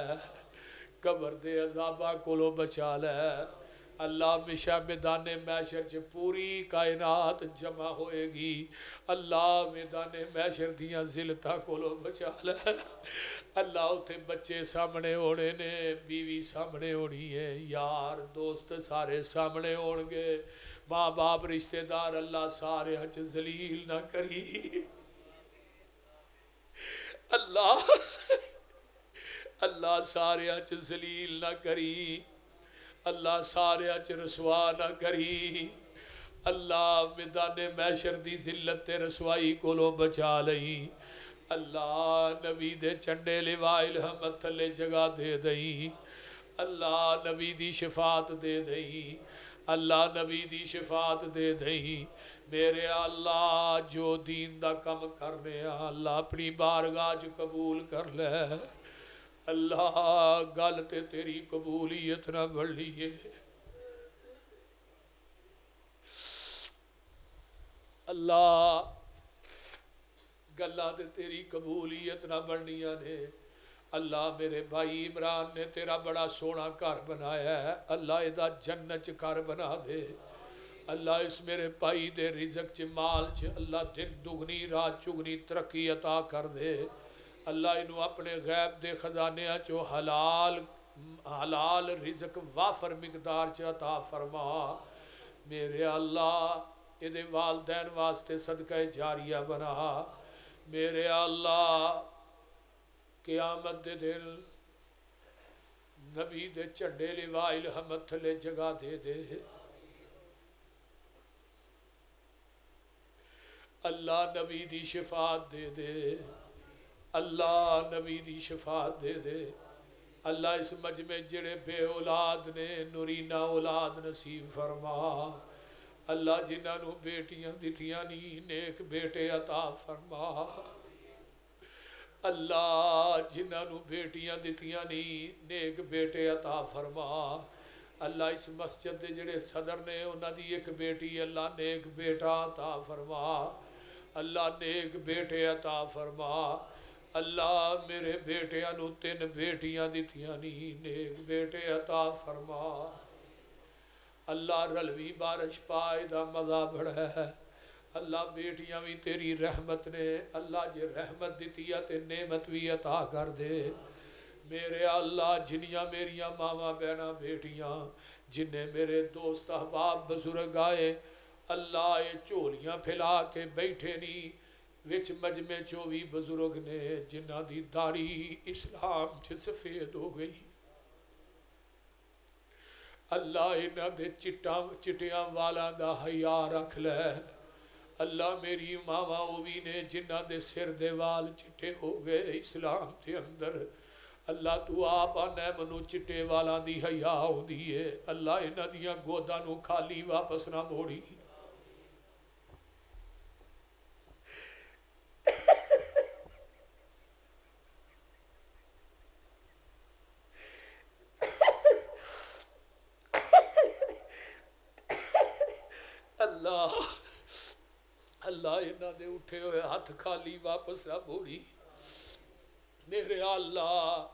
قبر دے عذاباں کولو بچا لے اللہ ہمیشہ میدان محشر چ پوری کائنات جمع ہوئے گی اللہ میدان محشر دیاں ذلتاں کولو بچا لے اللہ اتھے بچے سامنے ہونے نے بیوی سامنے ہونی ہے یار دوست سارے سامنے ہون گے ماں باپ رشتہ دار اللہ سارے ہچ ذلیل نہ کری اللہ اللہ سارے ہچ ذلیل نہ کری اللہ سارے اچ رسوا نہ کری اللہ میدان محشر دی ذلت رسوائی کولو بچا لئی اللہ نبی دے چنڈے لوائے الہمت تھلے جگہ دے دئی اللہ نبی دی شفاعت دے دئی اللہ نبی دی شفاعت دے دئی میرے اللہ جو دین دا کم کرنے اللہ اپنی بارگاہ چ قبول کر لے اللہ گل تے تیری قبولیت نہ بڑھ لیے اللہ گلاں تے تیری قبولیت نہ بڑھنیاں نے اللہ میرے بھائی عمران نے تیرا بڑا سونا گھر بنایا ہے، اللہ ادا جنت گھر بنا دے، اللہ اس میرے بھائی دے رزق چ مال چ اللہ دن دگنی رات چگنی ترقی عطا کر دے، اللہ انہوں اپنے غیب دے خزانیاں چو حلال رزق وافر مقدار چ عطا فرما، میرے اللہ یہ والدین واسطے صدقہ جاریہ بنا، میرے اللہ قیامت دے دن نبی دے چڈے لواء الحمد تھلے جگہ دے دے، اللہ نبی دی شفاعت دے دے، اللہ نبی دی شفاعت دے دے، اللہ اس مجمع جڑے بے اولاد نے نورینہ اولاد نصیب فرما، اللہ جنہاں نو بیٹیاں دتیاں نہیں نیک بیٹے عطا فرما، اللہ جنہاں نو بیٹیاں دتیاں نہیں نیک بیٹے عطا فرما، اللہ اس مسجد دے جڑے صدر نے انہاں دی ایک بیٹی اللہ نیک بیٹا عطا فرما، اللہ نیک بیٹے عطا فرما، اللہ میرے بیٹیاں نو 3 بیٹیاں دتیاں نہیں نیک بیٹے عطا فرما، اللہ رلوی بارش پائے دا مزہ بڑھا ہے، اللہ بیٹیاں بھی تیری رحمت نے، اللہ جے رحمت دیتی ہے تے نعمت بھی عطا کر دے، میرے اللہ جنیاں میریاں ماما بہنا بیٹیاں جنہیں میرے دوست احباب بزرگ آئے، اللہ یہ چولیاں پھیلا کے بیٹھے نہیں، وچ مجمع 24 بزرگ نے جنہ دی داڑھی اسلام چ سفید ہو گئی، اللہ انہاں دے چٹیاں والا دا حیا رکھ لے، اللہ میری ماما اوی نے جنہ دے سر دے وال چٹے ہو گئے اسلام دے اندر، اللہ تو آپ آنے منو چٹے والا دی حیا ہو دیئے، اللہ انہاں دیاں گوداں نو خالی واپس نہ موڑی، اللہ اللہ انہاں دے اٹھے ہوئے ہاتھ خالی واپس نہ موڑی، میرے اللہ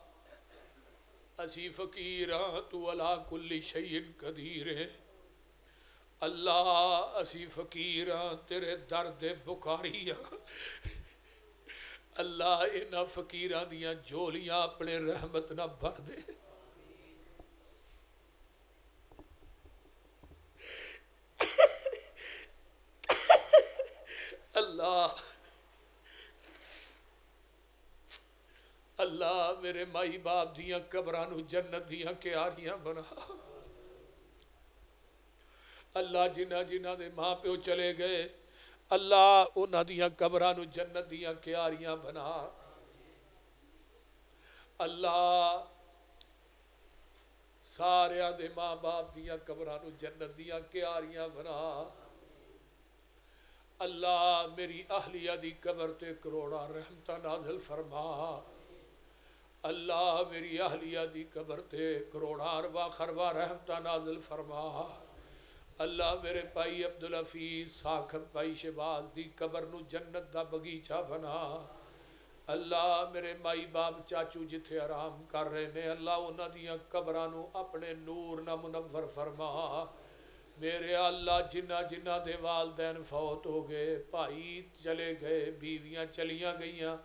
اسی فقیر ہاں تو علا کل شیء قدیر ہے، اللہ اسی فقیر ہاں تیرے درد بخاری ہاں، اللہ انہاں فقیران دیاں جولیاں اپنے رحمت نہ بھر دے، اللہ اللہ میرے مائی باپ دیاں قبرانو جنت دیاں کیاریاں بنا، اللہ جنہ جنہ دے ماں پیو چلے گئے اللہ انہاں دیاں قبرانو جنت دیاں کیاریاں بنا، اللہ سارے دے ماں باپ دیاں قبرانو جنت دیاں کیاریاں بنا، اللہ میری اہلیہ دی قبر تے کروڑا رحمتہ نازل فرما، اللہ میری اہلیہ دی قبر تے کروڑا اربا خربا رحمتہ نازل فرما، اللہ میرے پائی عبدالحفیظ ساکھب پائی شباز دی قبر نو جنت دا بگیچہ بنا، اللہ میرے مائی باپ چاچو جتھے آرام کر رہے نے اللہ انہاں دیاں قبرانو اپنے نور نہ منور فرما، میرے اللہ جنہ جنہ دے والدین فوت ہو گئے بھائی چلے گئے بیویاں چلیاں گئیاں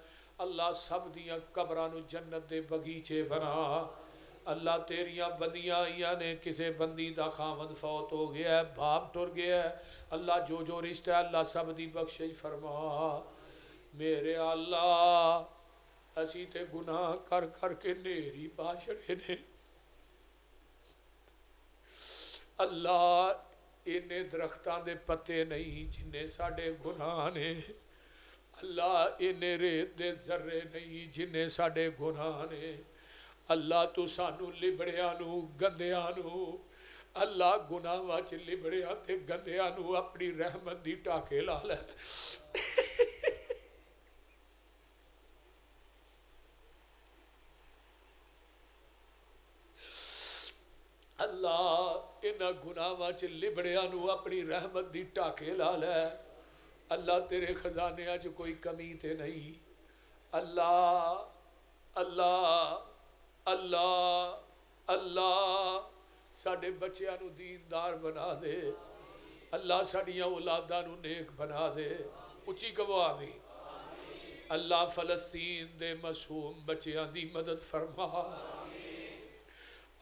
اللہ سب دیاں قبرانو جنت دے بگیچے بنا، اللہ تیریاں بندیاں آئیاں نے کسے بندی دا خامد فوت ہو گیا ہے باپ ٹر گیا ہے اللہ جو جو رشتہ ہے اللہ سب دی بخشش فرما، میرے اللہ اسی تے گناہ کر کر کے نیری پاشڑے نے، اللہ انہیں درختان دے پتے نہیں جنہیں ساڑے گناہ نے، اللہ انہیں ریت دے ذرے نہیں جنہیں ساڑے گناہ نے، اللہ تو سانو لبڑیانو گندیانو اللہ گناہ واچ لبڑیاں تے گندیانو اپنی رحمت دی ٹاکے لالے، اللہ انہاں گناہاں چ لبڑیانو اپنی رحمت دی ٹاکے لا لے، اللہ تیرے خزانے چ کوئی کمی تے نہیں، اللہ اللہ اللہ اللہ ساڈے بچیاں نو دیندار بنا دے اللہ ساڈیاں اولاداں نو نیک بنا دے اچھی کہو آمین اللہ فلسطین دے معصوم بچیاں دی مدد فرما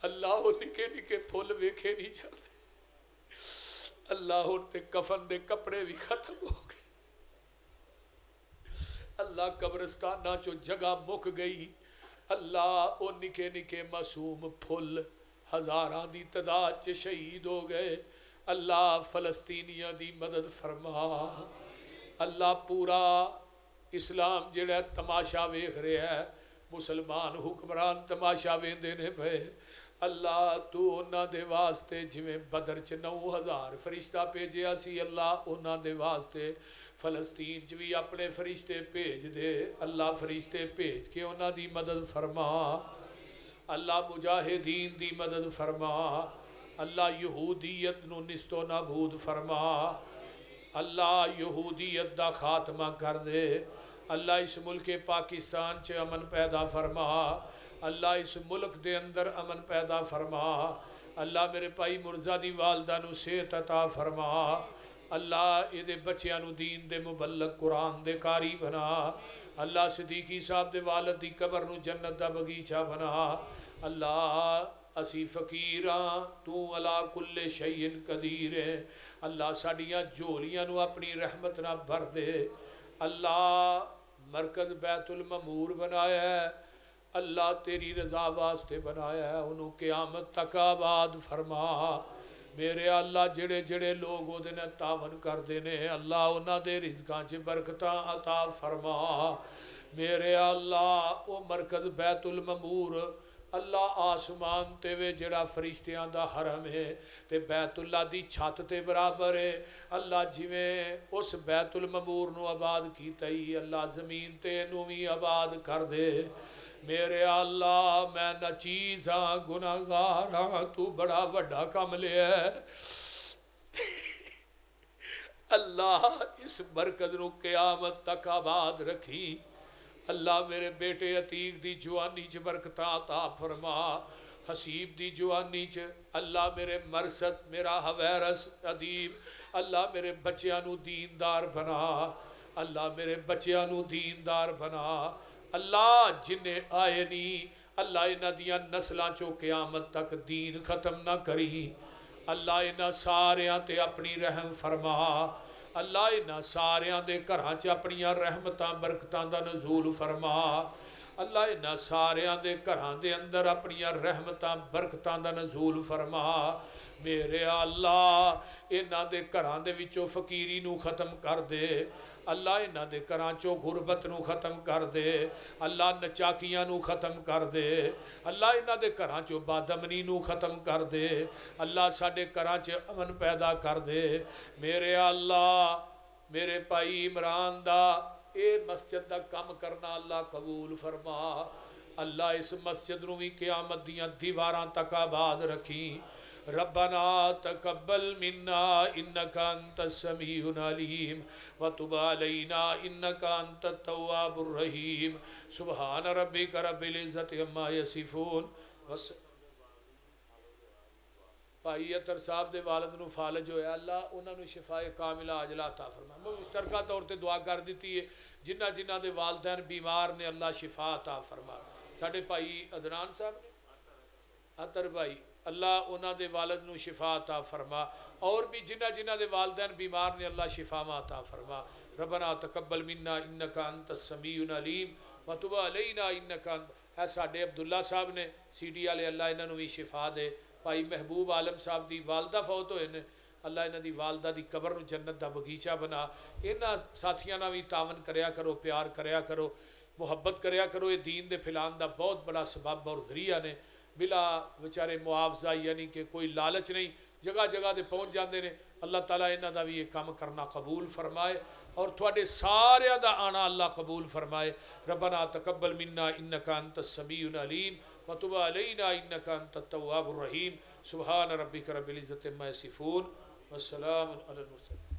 اللہ وہ نکے نکے پھول ویکھے نہیں جاتے اللہ ان تے کفن دے کپڑے بھی ختم ہو گئے اللہ قبرستانہ چو جگہ مک گئی اللہ وہ نکے نکے معصوم پھول ہزاراں دی تعداد چ شہید ہو گئے اللہ فلسطینیاں دی مدد فرما اللہ پورا اسلام جڑا تماشا ویکھ رہا ہے مسلمان حکمران تماشا ویندے نے پے اللہ تو انہاں دے واسطے جویں بدر چ 9000 فرشتہ بھیجیا سی اللہ انہاں دے واسطے فلسطین چ بھی اپنے فرشتے بھیج دے اللہ فرشتے بھیج کے انہاں دی مدد فرما اللہ مجاہدین دی مدد فرما اللہ یہودیت نو نست و نابود فرما اللہ یہودیت دا خاتمہ کر دے اللہ اس ملک پاکستان چ امن پیدا فرما اللہ اس ملک دے اندر امن پیدا فرما اللہ میرے بھائی مرزا دی والدہ نو صحت عطا فرما اللہ یہ بچیاں نو دین دے مبلغ قرآن دے قاری بنا اللہ صدیقی صاحب دے والد دی قبر نو جنت دا بغیچہ بنا اللہ اسی فقیراں تو علا کل شیء قدیر ہے اللہ ساڈیاں جھولیاں نو اپنی رحمت نہ بھر دے اللہ مرکز بیت المعمور بنایا ہے اللہ تیری رضا واسطے بنایا ہے انہوں قیامت تک آباد فرما میرے اللہ جڑے جڑے لوگ وہ دن تعاون کر دینے اللہ انہاں دے رزقاں چ برکتاں عطا فرما میرے اللہ او مرکز بیت المعمور اللہ آسمان تے وے جڑا فرشتیاں دا حرم ہے تے بیت اللہ دی چھت تے برابر ہے اللہ جویں اس بیت المعمور نو آباد کیتا ہی اللہ زمین تے نو بھی آباد کر دے میرے اللہ میں نہ چیز ہاں گناہگار ہاں تو بڑا وڈا کم لیا ہے اللہ اس مرکز نو قیامت تک آباد رکھی اللہ میرے بیٹے عتیق دی جوانی چ برکتاں عطا فرما حسیب دی جوانی چ اللہ میرے مرسد میرا حویرس ادیب اللہ میرے بچیاں نو دیندار بنا اللہ میرے بچیاں نو دیندار بنا اللہ جنہیں آئے نہیں اللہ انہاں دیاں نسلاں چو قیامت تک دین ختم نہ کری اللہ انہاں ساریاں تے اپنی رحم فرما اللہ انہاں ساریاں دے گھراں چ اپنیاں رحمتاں برکتاں دا نزول فرما اللہ انہاں ساریاں دے گھراں دے اندر اپنیاں رحمتاں برکتاں دا نزول فرما میرے اللہ انہاں دے گھراں دے وچوں فقیری نو ختم کر دے اللہ انہاں دے گھراں چوں غربت نو ختم کر دے اللہ نچاکیاں نو ختم کر دے اللہ انہاں دے گھراں چوں بادمنی نو ختم کر دے اللہ ساڈے گھراں چ امن پیدا کر دے میرے اللہ میرے بھائی عمران دا اے مسجد دا کام کرنا اللہ قبول فرما اللہ اس مسجد نو بھی قیامت دیاں دیواراں تک آباد رکھی ربنا تقبل منا انك انت السميع العليم وتب علينا انك انت التواب الرحيم سبحان ربك رب العزة عما يصفون بھائی اطہر صاحب دے والد نو فالج ہویا اللہ انہاں نو شفائے کاملہ عاجلہ عطا فرما میں مشترکہ طور تے دعا کر دیتی ہے جنہ جنہ دے والدین بیمار نے اللہ شفا عطا فرما ساڈے بھائی عدنان صاحب نے اطہر بھائی اللہ انہاں دے والد نو شفا عطا فرما اور بھی جنہ جنہ دے والدین بیمار نے اللہ شفا عطا فرما ربنا تقبل منا انک انت السمیع العلیم وتب علینا انک انت ہے ساڈے عبداللہ صاحب نے سی ڈی والے اللہ انہاں نو بھی شفا دے بھائی محبوب عالم صاحب دی والدہ فوت ہوئے نے اللہ انہاں دی والدہ دی قبر نو جنت دا بغیچہ بنا انہاں ساتھیاں نال بھی تعاون کریا کرو پیار کریا کرو محبت کریا کرو یہ دین دے پھیلان دا بہت بڑا سبب اور ذریعہ نے بلا بچارے معاوضہ یعنی کہ کوئی لالچ نہیں جگہ جگہ دے پہنچ جاندے نے اللہ تعالیٰ انہاں دا بھی یہ کام کرنا قبول فرمائے اور تھوڑے سارے دا آنا اللہ قبول فرمائے ربنا تقبل منا انک انت السمیع العلیم وتب علینا انک انت التواب الرحیم سبحان ربک رب العزت عما یصفون والسلام علی المرسلین